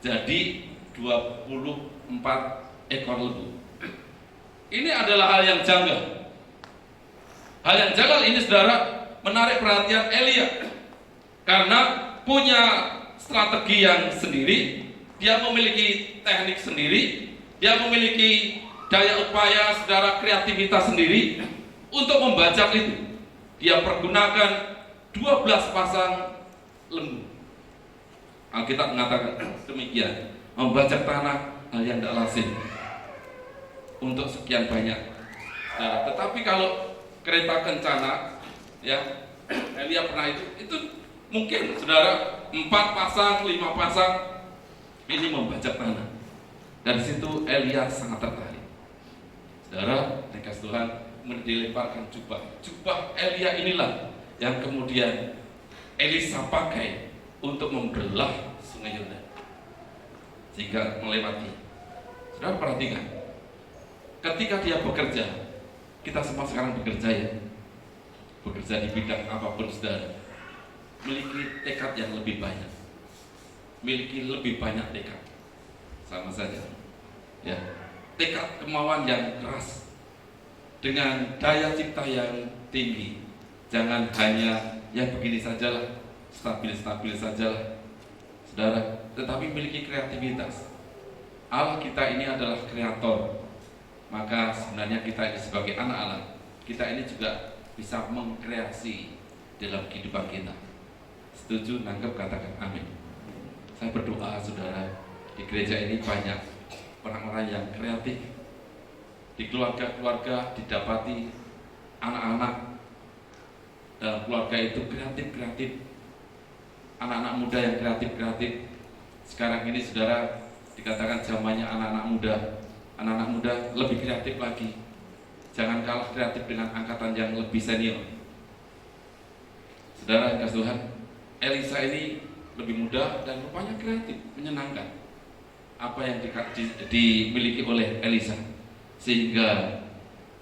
jadi 24 ekor lembu. Ini adalah hal yang janggal. Hal yang janggal ini, saudara, menarik perhatian Elia karena punya strategi yang sendiri. Dia memiliki teknik sendiri, dia memiliki daya upaya, saudara, kreativitas sendiri untuk membajak itu. Dia pergunakan 12 pasang lembu. Alkitab mengatakan demikian, membajak tanah hal yang tidak lazim untuk sekian banyak. Nah, tetapi kalau kereta kencana, ya, Elia pernah itu mungkin, saudara, 4 pasang, 5 pasang ini membajak tanah. Dari situ Elia sangat tertarik. Saudara, dikasih Tuhan, dilemparkan jubah Elia inilah yang kemudian Elisa pakai untuk membelah sungai Yordan sehingga melewati. Saudara, perhatikan, ketika dia bekerja, kita semua sekarang bekerja, ya, bekerja di bidang apapun, saudara, miliki tekad yang lebih banyak, miliki lebih banyak tekad, sama saja, ya, tekad, kemauan yang keras dengan daya cipta yang tinggi. Jangan hanya ya begini sajalah, stabil sajalah, saudara, tetapi miliki kreativitas. Allah kita ini adalah kreator, maka sebenarnya kita ini sebagai anak Allah, kita ini juga bisa mengkreasi dalam kehidupan kita. Setuju? Nangkep? Katakan amin. Saya berdoa saudara, di gereja ini banyak orang-orang yang kreatif. Di keluarga-keluarga didapati anak-anak dalam keluarga itu kreatif-kreatif. Anak-anak muda yang kreatif-kreatif. Sekarang ini saudara, dikatakan zamannya anak-anak muda. Anak-anak muda lebih kreatif lagi. Jangan kalah kreatif dengan angkatan yang lebih senior. Saudara yang kasih Tuhan, Elisa ini lebih muda dan rupanya kreatif, menyenangkan apa yang dimiliki oleh Elisa, sehingga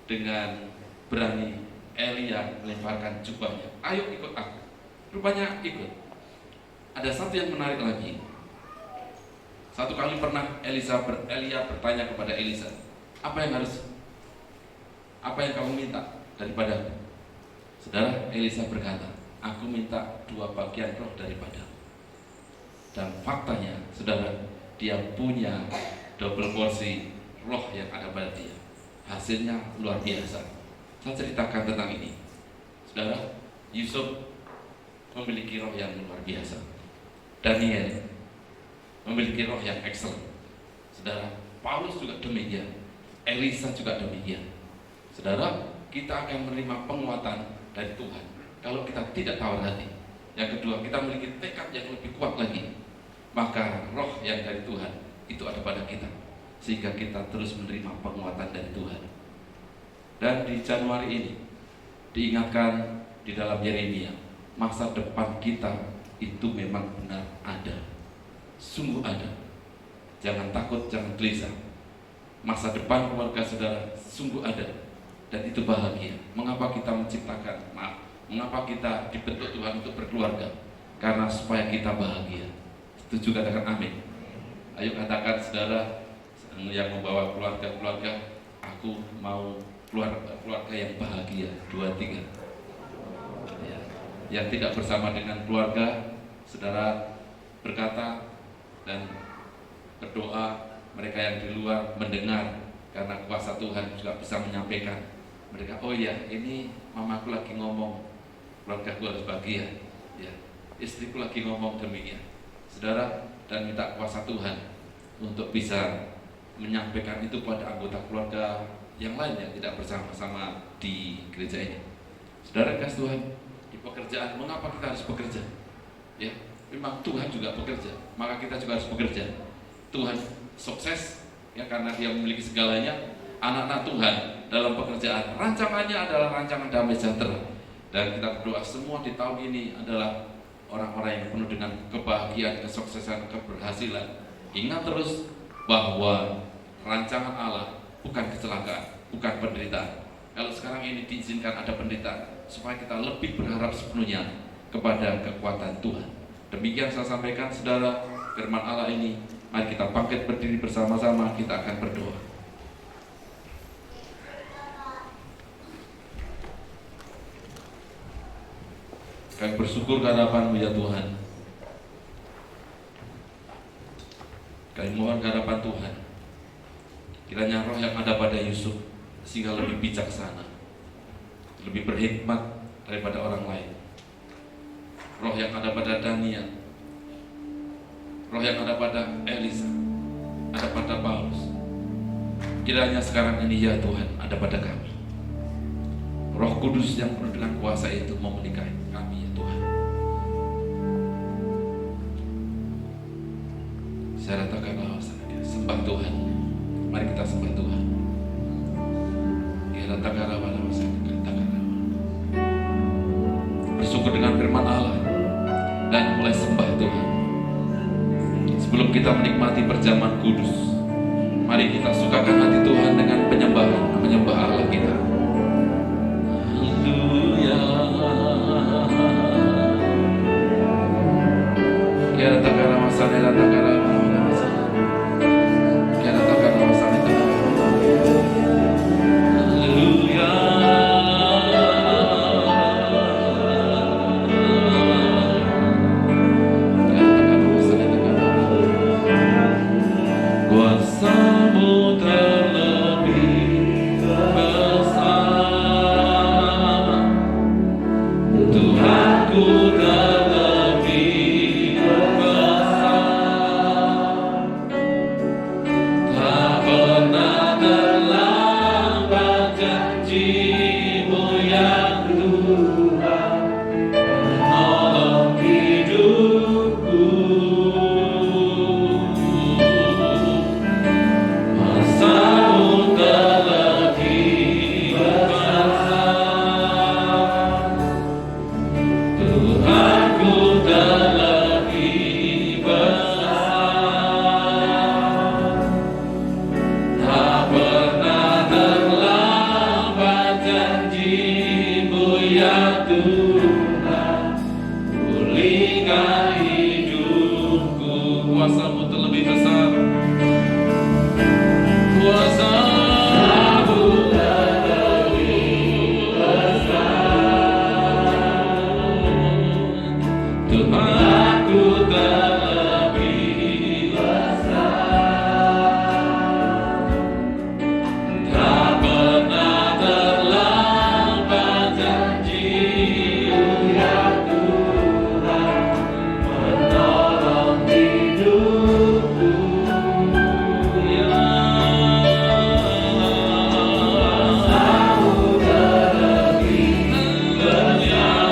dengan berani Elia melemparkan jubahnya. Ayo ikut aku. Rupanya ikut. Ada satu yang menarik lagi. Satu kali pernah Elia bertanya kepada Elisa, apa yang kamu minta daripadaku? Saudara, Elisa berkata, aku minta 2 bagian roh daripadamu. Dan faktanya, saudara, dia punya double porsi roh yang ada pada dia. Hasilnya luar biasa. Saya ceritakan tentang ini. Saudara, Yusuf memiliki roh yang luar biasa. Daniel memiliki roh yang excellent. Saudara, Paulus juga demikian. Elisa juga demikian. Saudara, kita akan menerima penguatan dari Tuhan kalau kita tidak tawar hati. Yang kedua, kita memiliki tekad yang lebih kuat lagi. Maka roh yang dari Tuhan itu ada pada kita, sehingga kita terus menerima penguatan dari Tuhan. Dan di Januari ini diingatkan di dalam Yeremia, masa depan kita itu memang benar ada, sungguh ada. Jangan takut, jangan gelisah. Masa depan keluarga saudara sungguh ada, dan itu bahagia. Mengapa kita mengapa kita dibentuk Tuhan untuk berkeluarga? Karena supaya kita bahagia. Setuju? Katakan amin. Ayo katakan saudara yang membawa keluarga, aku mau keluarga yang bahagia. 2, 3. Ya. Yang tidak bersama dengan keluarga, saudara berkata dan berdoa. Mereka yang di luar mendengar, karena kuasa Tuhan juga bisa menyampaikan. Mereka, oh ya, ini mamaku lagi ngomong, keluarga gue harus bahagia. Ya, istriku lagi ngomong demikian. Saudara, dan minta kuasa Tuhan untuk bisa menyampaikan itu pada anggota keluarga yang lain yang tidak bersama-sama di gereja ini. Saudara kasih Tuhan, di pekerjaan, mengapa kita harus bekerja? Ya, memang Tuhan juga bekerja, maka kita juga harus bekerja. Tuhan sukses ya karena dia memiliki segalanya. Anak-anak Tuhan dalam pekerjaan, rancangannya adalah rancangan damai sejahtera. Dan kita berdoa semua di tahun ini adalah orang-orang yang penuh dengan kebahagiaan, kesuksesan, keberhasilan. Ingat terus bahwa rancangan Allah bukan kecelakaan, bukan penderitaan. Kalau sekarang ini diizinkan ada penderitaan, supaya kita lebih berharap sepenuhnya kepada kekuatan Tuhan. Demikian saya sampaikan saudara firman Allah ini. Mari kita bangkit berdiri bersama-sama, kita akan berdoa. Kami bersyukur kehadapan-Mu ya Tuhan. Kami mohon kehadapan Tuhan, kiranya roh yang ada pada Yusuf sehingga lebih bijaksana, lebih berhikmat daripada orang lain. Roh yang ada pada Daniel, roh yang ada pada Elisa, ada pada Paulus, kiranya sekarang ini ya Tuhan ada pada kami. Roh Kudus yang penuh dengan kuasa itu memelihara kami ya Tuhan. Saya ratakan sembah Tuhan. Mari kita sembah Tuhan. Bersyukur dengan firman Allah dan mulai sembah Tuhan. Sebelum kita menikmati perjamuan kudus, mari kita sukakan hati Tuhan dengan penyembahan, menyembah Allah kita. Haleluya. Kiara takara masane la takara masane. Kiara takara masane takara. Haleluya. Kiara takara masane takara. Kuasa Tuhan, pulihkan hidupku. Kuasa-Mu terlebih besar. Kuasa-Mu terlebih besar. Tuhanku terlebih besar. Tak pernah terlambat janji, ya Tuhan, menolong hidupku. Ya Kuasa-Mu terlebih besar.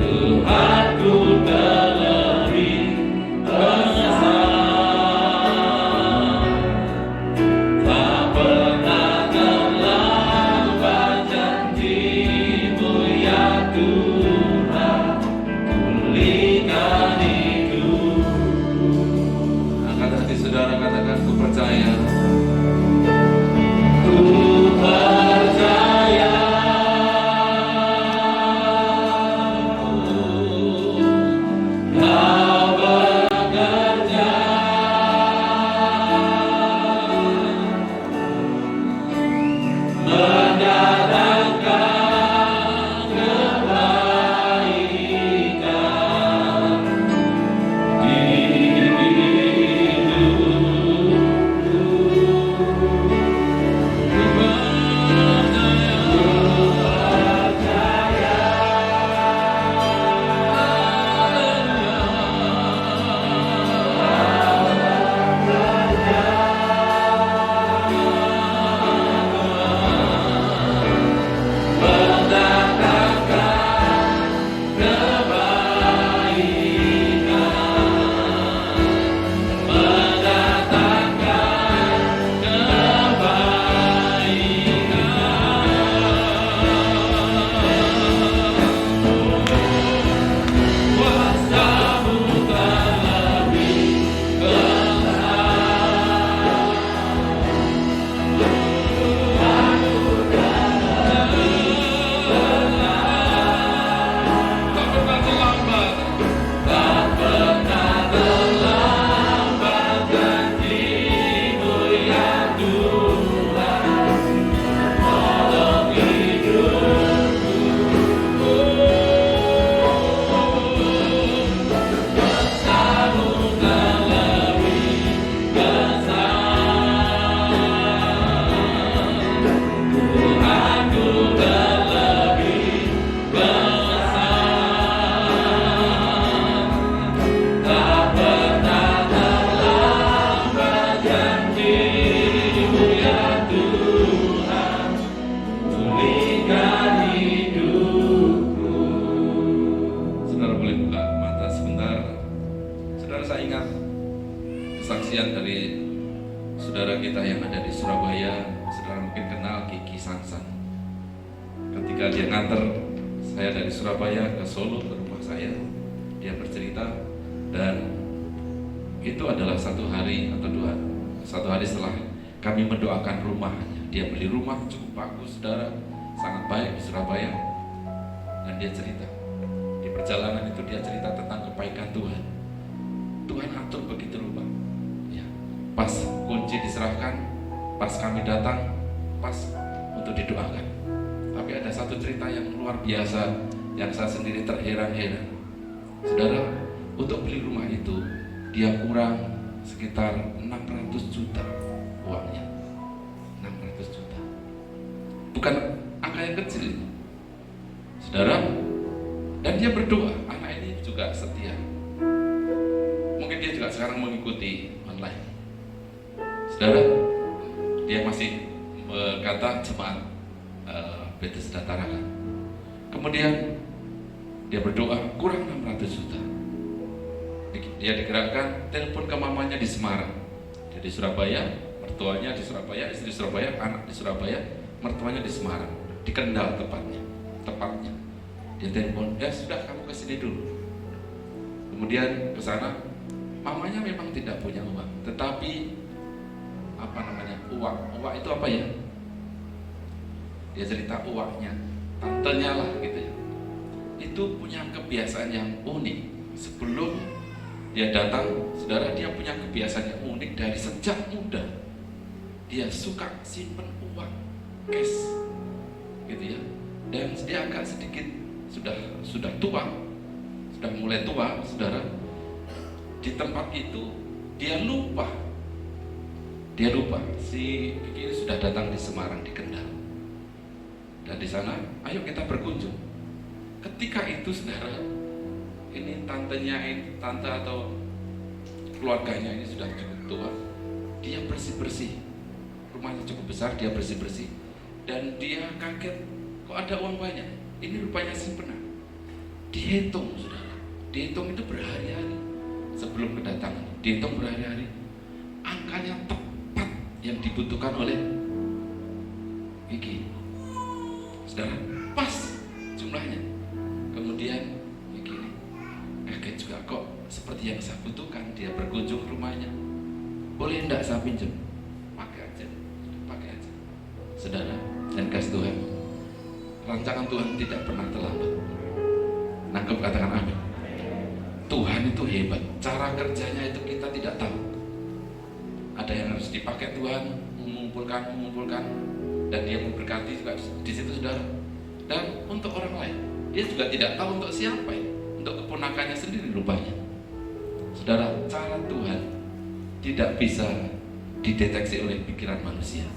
Tuhanku terlebih besar. Tak pernah terlambat janji-Mu, ya Tuhan, pulihkan hidupku. Angkat hati saudara, katakan, ku percaya. Ku percaya. Kau bekerja mendatangkan kebaikan di hidupku. Ku percaya. Saudara boleh buka mata sebentar. Saudara, saya ingat kesaksian dari saudara kita yang ada di Surabaya. Saudara mungkin kenal Kiki Sansan. Ketika dia nganter saya dari Surabaya ke Solo, ke rumah saya, dia bercerita, dan itu adalah satu hari setelah kami mendoakan rumahnya. Dia beli rumah cukup bagus, saudara, sangat baik di Surabaya. Dan dia cerita, di perjalanan itu dia cerita tentang kebaikan Tuhan. Tuhan atur begitu rupa. Ya, pas kunci diserahkan, pas kami datang, pas untuk didoakan. Tapi ada satu cerita yang luar biasa yang saya sendiri terheran-heran. Saudara, untuk beli rumah itu dia kurang sekitar 600 juta uangnya. 600 juta. Bukan angka yang kecil, saudara. Dan dia berdoa, anak ini juga setia. Mungkin dia juga sekarang mengikuti online. Saudara, dia masih berkata jemaat Bethesda Tarakan. Kemudian dia berdoa, kurang 600 juta. Dia digerakkan, telepon ke mamanya di Semarang. Dia di Surabaya, mertuanya di Surabaya, istri di Surabaya, anak di Surabaya, mertuanya di Semarang, di Kendal tepatnya. Dia telepon, ya sudah, kamu kesini dulu. Kemudian ke sana, mamanya memang tidak punya uang, tetapi uang itu apa ya? Dia cerita uangnya, tantenya lah gitu ya. Itu punya kebiasaan yang unik. Sebelum dia datang, saudara, dia punya kebiasaan yang unik dari sejak muda. Dia suka simpen uang cash, gitu ya. Dan dia agak sedikit sudah tua, sudah mulai tua, saudara. Di tempat itu dia lupa si Kiki ini sudah datang di Semarang, di Kendal, dan di sana ayo kita berkunjung. Ketika itu saudara, ini tante atau keluarganya ini sudah cukup tua. Dia bersih-bersih, rumahnya cukup besar, dia bersih-bersih, dan dia kaget, kok ada uang banyak. Ini rupanya simpenan. Dihitung saudara, dihitung itu berhari-hari sebelum kedatangan, dihitung berhari-hari. Angkanya tepat yang dibutuhkan oleh Kiki, saudara, pas jumlahnya. Kemudian Kiki kaget juga, kok seperti yang saya butuhkan. Dia berkunjung rumahnya, boleh enggak saya pinjam? Pakai aja. Saudara, dan kasih Tuhan, rancangan Tuhan tidak pernah terlambat. Nangkep, katakan amin. Tuhan itu hebat, cara kerjanya itu kita tidak tahu. Ada yang harus dipakai Tuhan, mengumpulkan, dan dia memberkati juga di situ saudara. Dan untuk orang lain, dia juga tidak tahu untuk siapa ya, untuk keponakannya sendiri rupanya. Saudara, cara Tuhan tidak bisa dideteksi oleh pikiran manusia.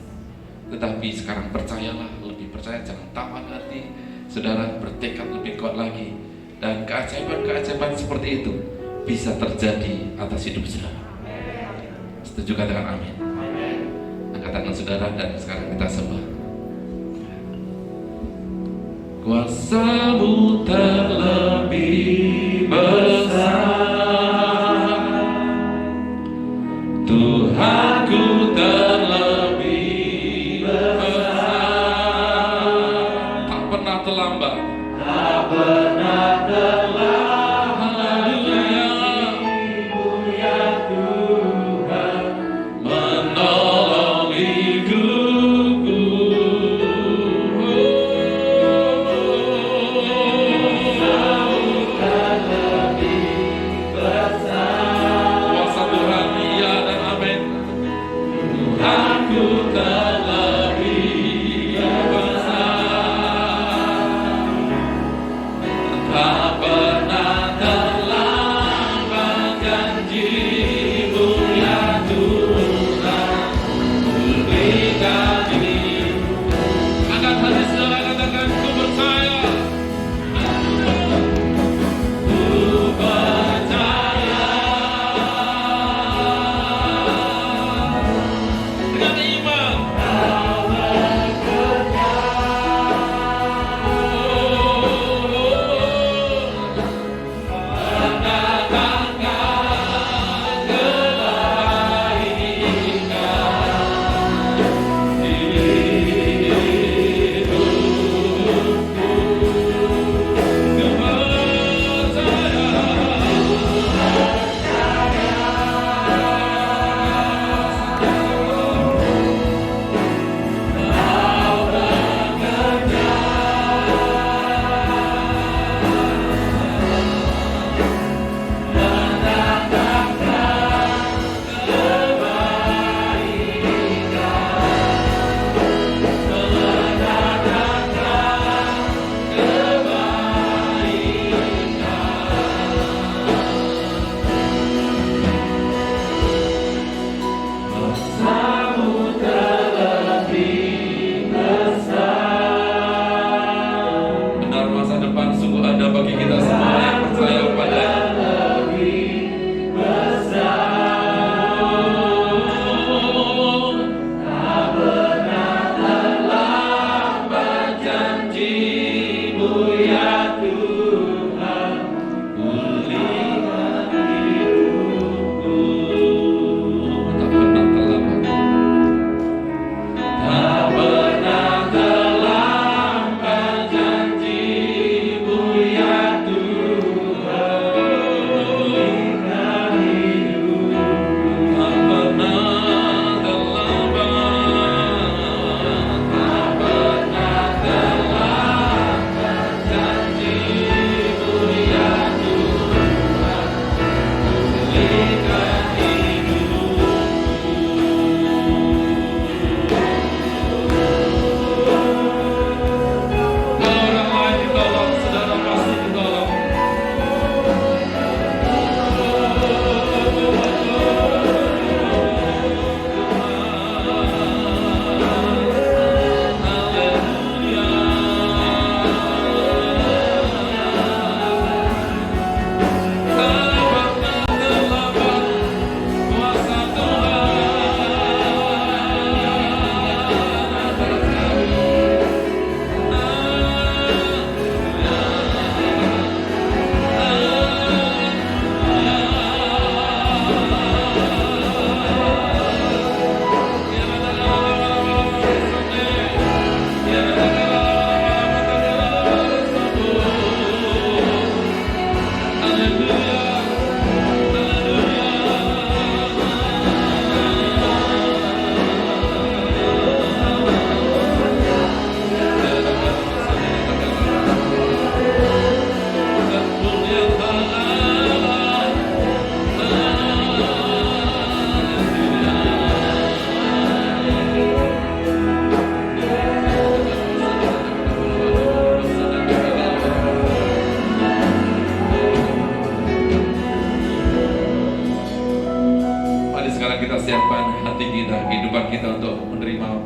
Tetapi sekarang percayalah, lebih percaya, jangan tamak hati, saudara, bertekad lebih kuat lagi, dan keajaiban seperti itu bisa terjadi atas hidup saudara. Setuju, katakan amin. Angkat tangan saudara, dan sekarang kita sembah. Kuasa-Mu terlebih besar, Tuhanku terlebih besar, tak pernah terlambat, tak pernah terlambat.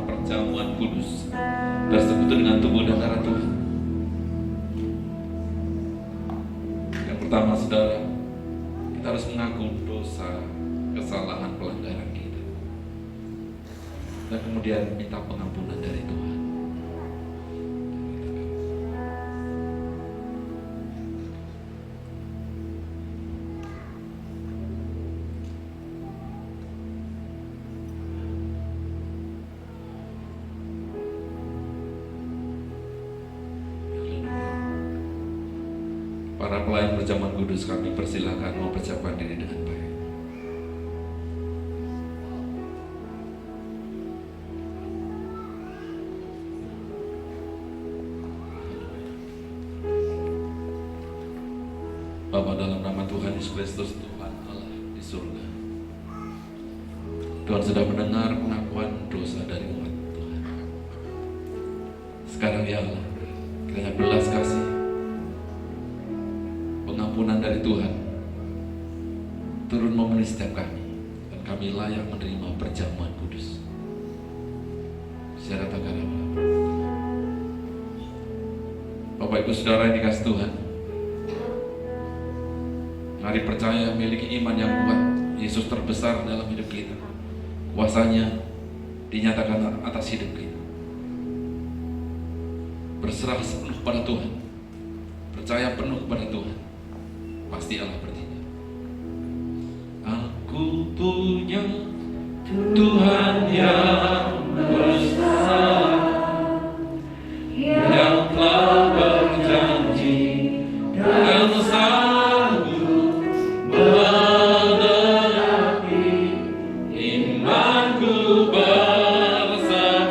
perjamuan kudus, bersekutu dengan tubuh dan darah Tuhan. Yang pertama, saudara, kita harus mengaku dosa, kesalahan, pelanggaran kita, dan kemudian minta pengampunan dari Tuhan. Para pelayan perjamuan kudus, kami persilakan mempersiapkan diri dengan baik. Bapa, dalam nama Tuhan Yesus Kristus, Tuhan Allah di surga, Tuhan sudah mendengar pengakuan dosa dari umat Tuhan. Sekarang ya Allah, kiranya belas kasih, pengampunan dari Tuhan turun memenuhi setiap kami, dan kami layak menerima perjamuan kudus. Secara takarab, Bapak Ibu Saudara yang dikasih Tuhan, mari percaya memiliki iman yang kuat. Yesus terbesar dalam hidup kita, kuasanya dinyatakan atas hidup kita. Berserah sepenuh kepada Tuhan, percaya penuh kepada Tuhan, pasti Allah bertindak. Aku punya Tuhan yang besar, yang telah berjanji dan sanggup menerangi imanku, bersepakat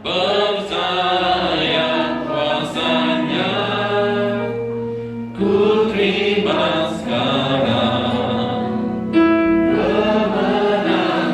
percaya kuasanya. Ku terima sekarang kemenangan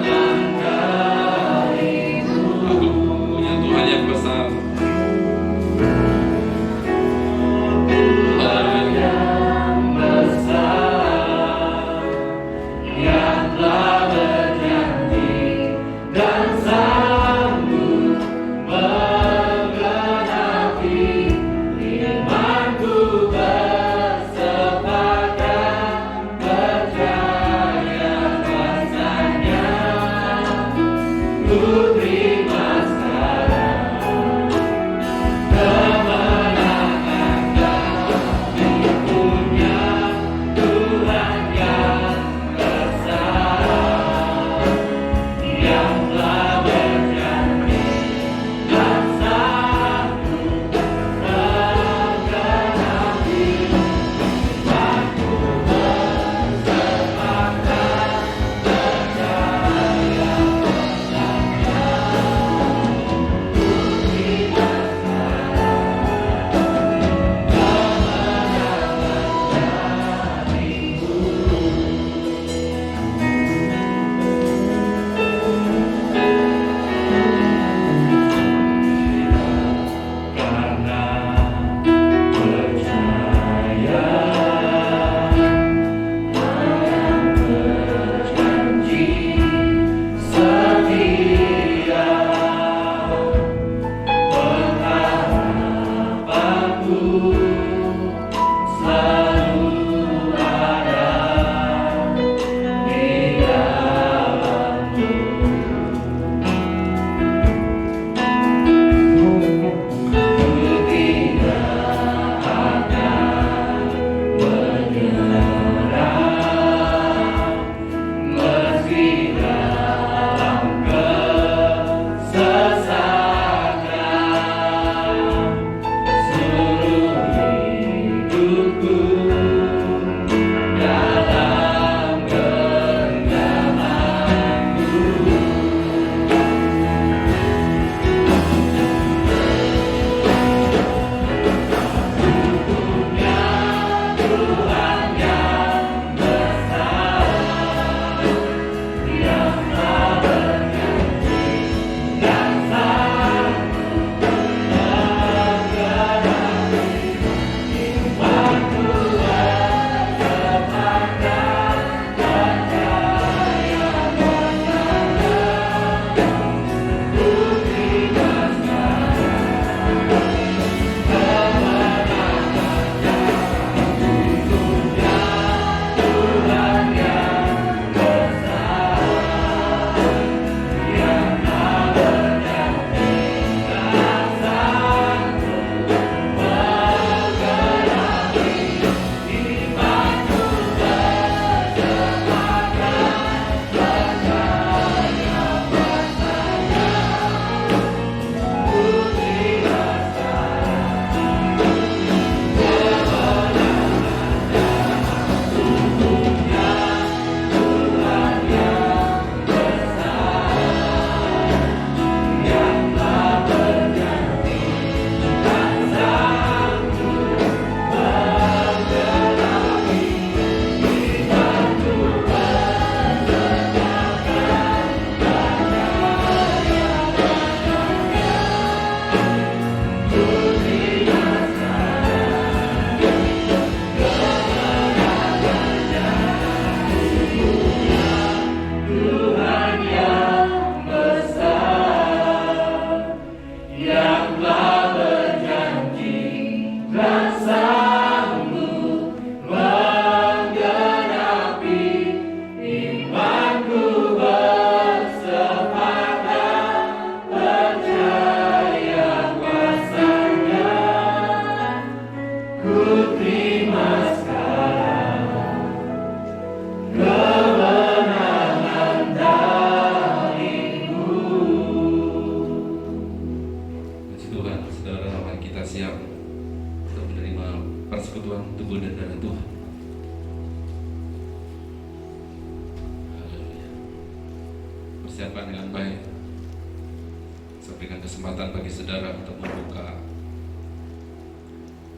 Saya berikan kesempatan bagi saudara untuk membuka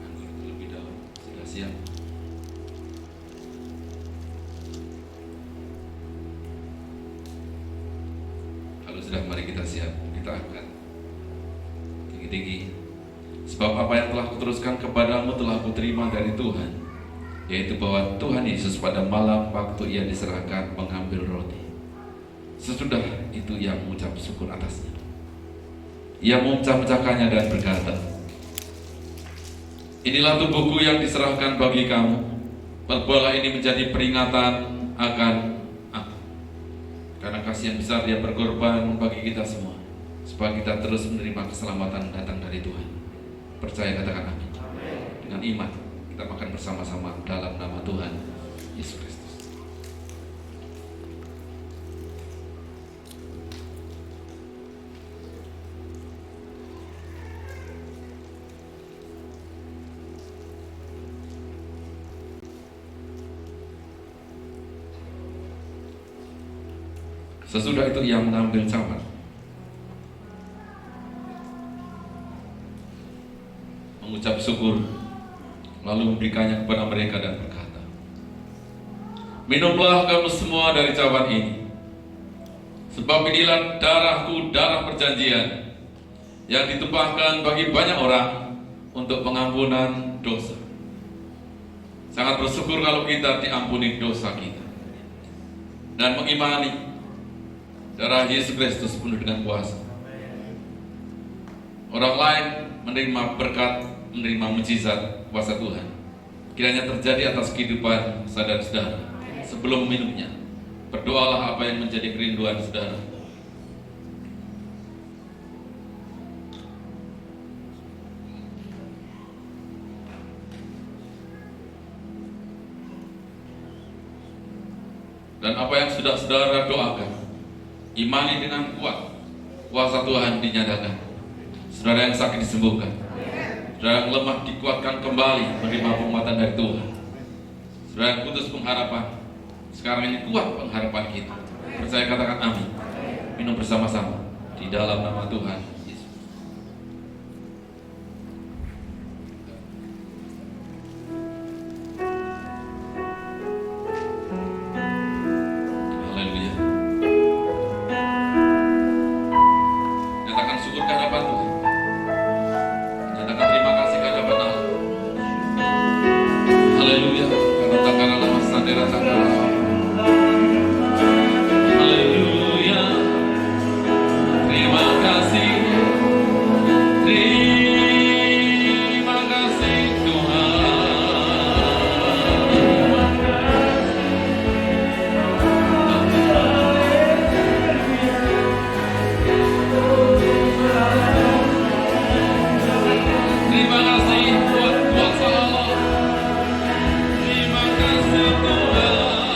anggur terlebih dahulu. Sudah siap? Kalau sudah, mari kita siap. Kita angkat tinggi-tinggi. Sebab apa yang telah kuteruskan kepadamu telah kuterima dari Tuhan, yaitu bahwa Tuhan Yesus pada malam waktu ia diserahkan mengambil roti. Sesudah itu ia mengucap syukur atasnya. Ia memecah-mecahkannya dan berkata, inilah tubuhku yang diserahkan bagi kamu. Perbuatlah ini menjadi peringatan akan aku. Karena kasih yang besar dia berkorban bagi kita semua, supaya kita terus menerima keselamatan datang dari Tuhan. Percaya, katakan amin. Dengan iman kita makan bersama-sama dalam nama Tuhan Yesus Kristus. Sesudah itu ia mengambil cawan, mengucap syukur, lalu memberikannya kepada mereka dan berkata, minumlah kamu semua dari cawan ini, sebab inilah darahku, darah perjanjian, yang ditumpahkan bagi banyak orang untuk pengampunan dosa. Sangat bersyukur kalau kita diampuni dosa kita dan mengimani darah Yesus Kristus penuh dengan kuasa. Orang lain menerima berkat, menerima mujizat kuasa Tuhan. Kiranya terjadi atas kehidupan saudara-saudara. Sebelum minumnya, berdoalah apa yang menjadi kerinduan saudara. Dan apa yang sudah saudara doakan, imani dengan kuat, kuasa Tuhan dinyatakan. Saudara yang sakit disembuhkan, saudara yang lemah dikuatkan kembali menerima penguatan dari Tuhan. Saudara yang putus pengharapan, sekarang ini kuat pengharapan kita. Percaya, katakan amin. Minum bersama-sama di dalam nama Tuhan Yesus. Haleluya. Nyatakan syukur kehadapan Tuhan. Nyatakan terima kasih kehadapan Allah. Haleluya. Karena takara lama sandera takara. Haleluya. Terima kasih. Terima kasih Tuhan. Terima kasih buat kuasa Allah. Terima kasih Tuhan.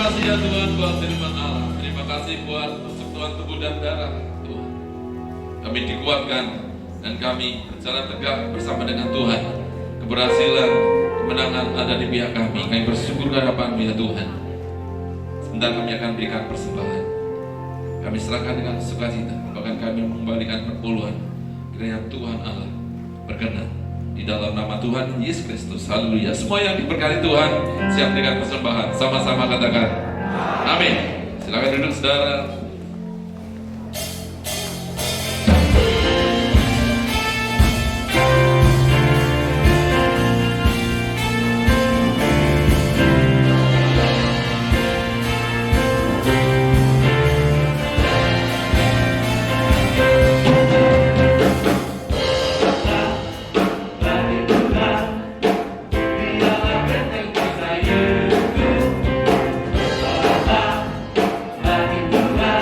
kasih ya Tuhan buat firman Allah. Terima kasih buat persekutuan tubuh dan darah Tuhan. Kami dikuatkan dan kami berjalan tegak bersama dengan Tuhan. Keberhasilan, kemenangan ada di pihak kami. Kami bersyukur kehadapan-Mu ya Tuhan. Sebentar kami akan berikan persembahan. Kami serahkan dengan sukacita. Bahkan kami mengembalikan perpuluhan. Kiranya Tuhan Allah berkenan di dalam nama Tuhan Yesus Kristus. Haleluya. Semua yang diberkati Tuhan siap dengan persembahan. Sama-sama katakan amin. Silakan duduk saudara. Bagi Tuhan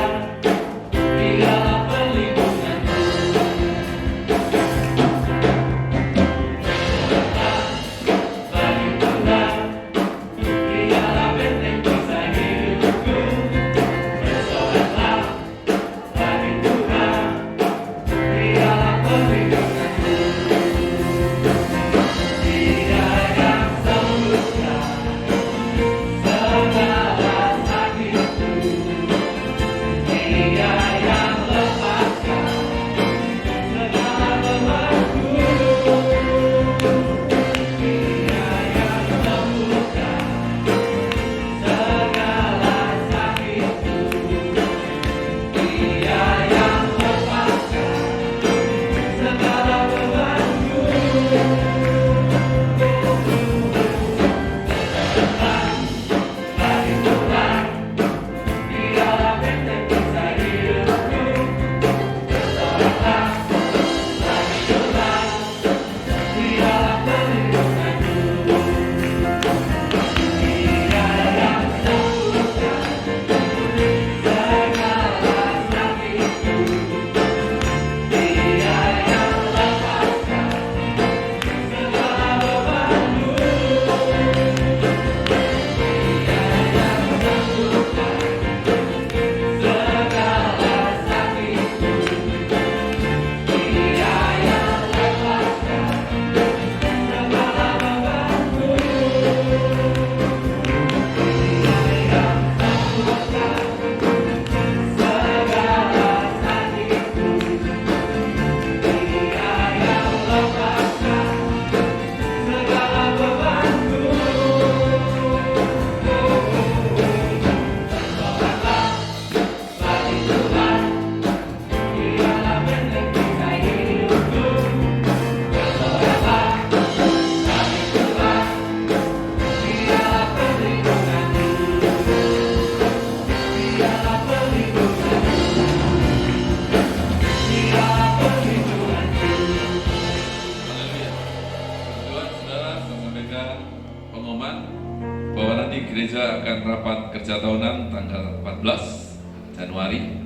gereja akan rapat kerja tahunan tanggal 14 Januari.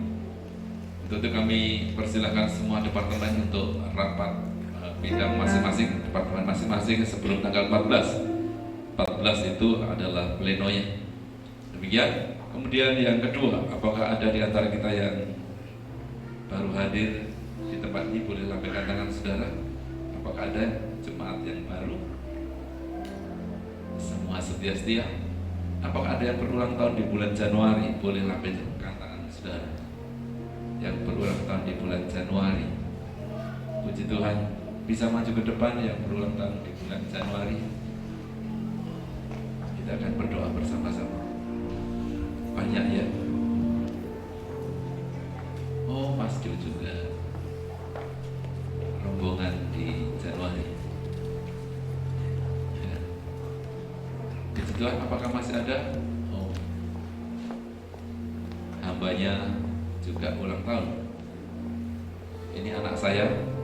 Untuk itu kami persilahkan semua departemen untuk rapat bidang masing-masing, departemen masing-masing sebelum tanggal 14. 14 itu adalah plenonya. Demikian. Kemudian yang kedua, apakah ada di antara kita yang baru hadir di tempat ini? Boleh lambaikan tangan saudara. Apakah ada jemaat yang baru? Semua setia-setia. Apakah ada yang berulang tahun di bulan Januari? Boleh lambaikan tangan saudara. Yang berulang tahun di bulan Januari. Puji Tuhan. Bisa maju ke depan yang berulang tahun di bulan Januari. Kita akan berdoa bersama-sama. Banyak ya. Oh, Mas Jo juga rombongan di Januari. Ya. Puji Tuhan, apakah masih ada? Oh, hambanya juga ulang tahun. Ini anak saya,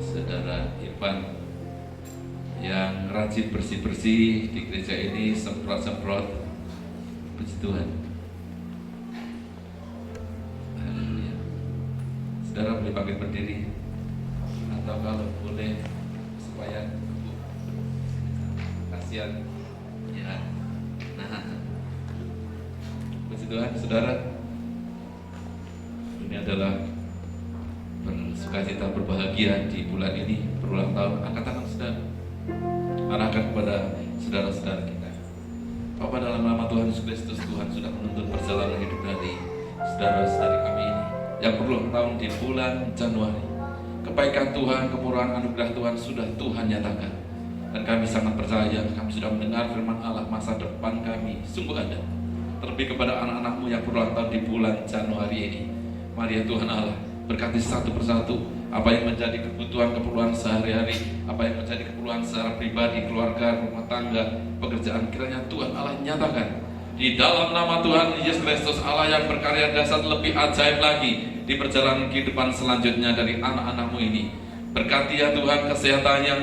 Saudara Irfan, yang rajin bersih-bersih di gereja ini, semprot-semprot. Puji Tuhan. Haleluya. Saudara boleh bangkit berdiri, atau kalau boleh supaya kasihan ya. Nah, puji Tuhan, saudara. Ini adalah bersukacita berbahagia di bulan ini berulang tahun. Angkat tangan saudara, arahkan kepada saudara-saudara kita. Bapa, dalam nama Tuhan Yesus Kristus, Tuhan sudah menuntun perjalanan hidup dari saudara-saudari kami ini yang berulang tahun di bulan Januari. Kebaikan Tuhan, kemurahan anugerah Tuhan sudah Tuhan nyatakan, dan kami sangat percaya. Kami sudah mendengar firman Allah, masa depan kami sungguh ada. Terlebih kepada anak-anak-Mu yang berulang tahun di bulan Januari ini. Mari ya Tuhan Allah, berkati satu persatu apa yang menjadi kebutuhan sehari-hari, apa yang menjadi keperluan secara pribadi, keluarga, rumah tangga, pekerjaan. Kiranya Tuhan Allah nyatakan di dalam nama Tuhan Yesus Kristus, Allah yang berkarya dahsyat lebih ajaib lagi di perjalanan kehidupan selanjutnya dari anak-anak-Mu ini. Berkati ya Tuhan kesehatannya,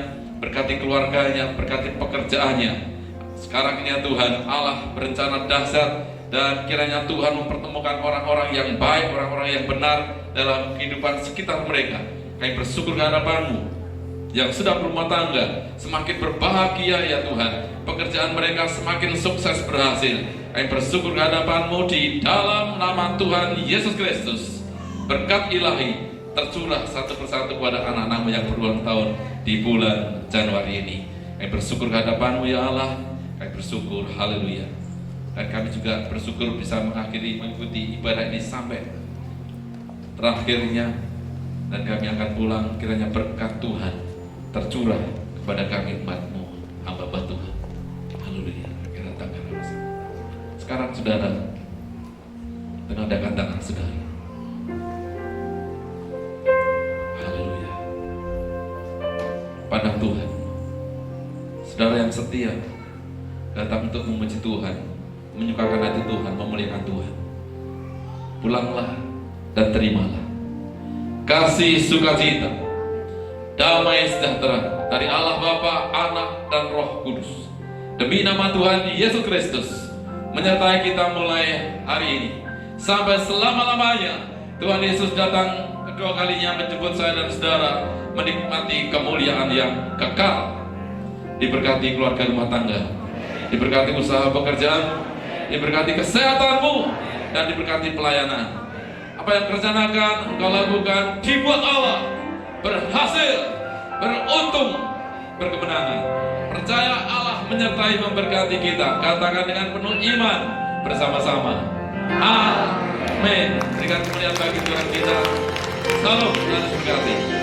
berkati keluarganya, berkati pekerjaannya. Sekarang ini ya Tuhan Allah berencana dahsyat, dan kiranya Tuhan mempertemukan orang-orang yang baik, orang-orang yang benar dalam kehidupan sekitar mereka. Kami bersyukur kehadapan-Mu yang sudah berumah tangga semakin berbahagia ya Tuhan. Pekerjaan mereka semakin sukses berhasil. Kami bersyukur kehadapan-Mu di dalam nama Tuhan Yesus Kristus. Berkat ilahi tercurah satu persatu kepada anak-anak-Mu yang berulang tahun di bulan Januari ini. Kami bersyukur kehadapan-Mu ya Allah. Kami bersyukur, haleluya. Dan kami juga bersyukur bisa mengikuti ibadah ini sampai terakhirnya. Dan kami akan pulang, kiranya berkat Tuhan tercurah kepada kami umat-Mu, hamba Tuhan. Haleluya. Kira tangan bersama. Sekarang saudara, tengadahkan tangan saudara. Haleluya. Pandang Tuhan. Saudara yang setia datang untuk memuji Tuhan, menyukakan hati Tuhan, memuliakan Tuhan. Pulanglah dan terimalah kasih sukacita, damai sejahtera dari Allah Bapa, Anak, dan Roh Kudus. Demi nama Tuhan Yesus Kristus menyertai kita mulai hari ini sampai selama-lamanya. Tuhan Yesus datang kedua kalinya menjemput saya dan saudara menikmati kemuliaan yang kekal. Diberkati keluarga rumah tangga, diberkati usaha pekerjaan, diberkati kesehatanmu, dan diberkati pelayanan. Apa yang rencanakan engkau lakukan dibuat Allah berhasil, beruntung, berkemenangan. Percaya Allah menyertai memberkati kita. Katakan dengan penuh iman bersama-sama, amin. Berikan kemuliaan bagi Tuhan kita. Salam dan berkati.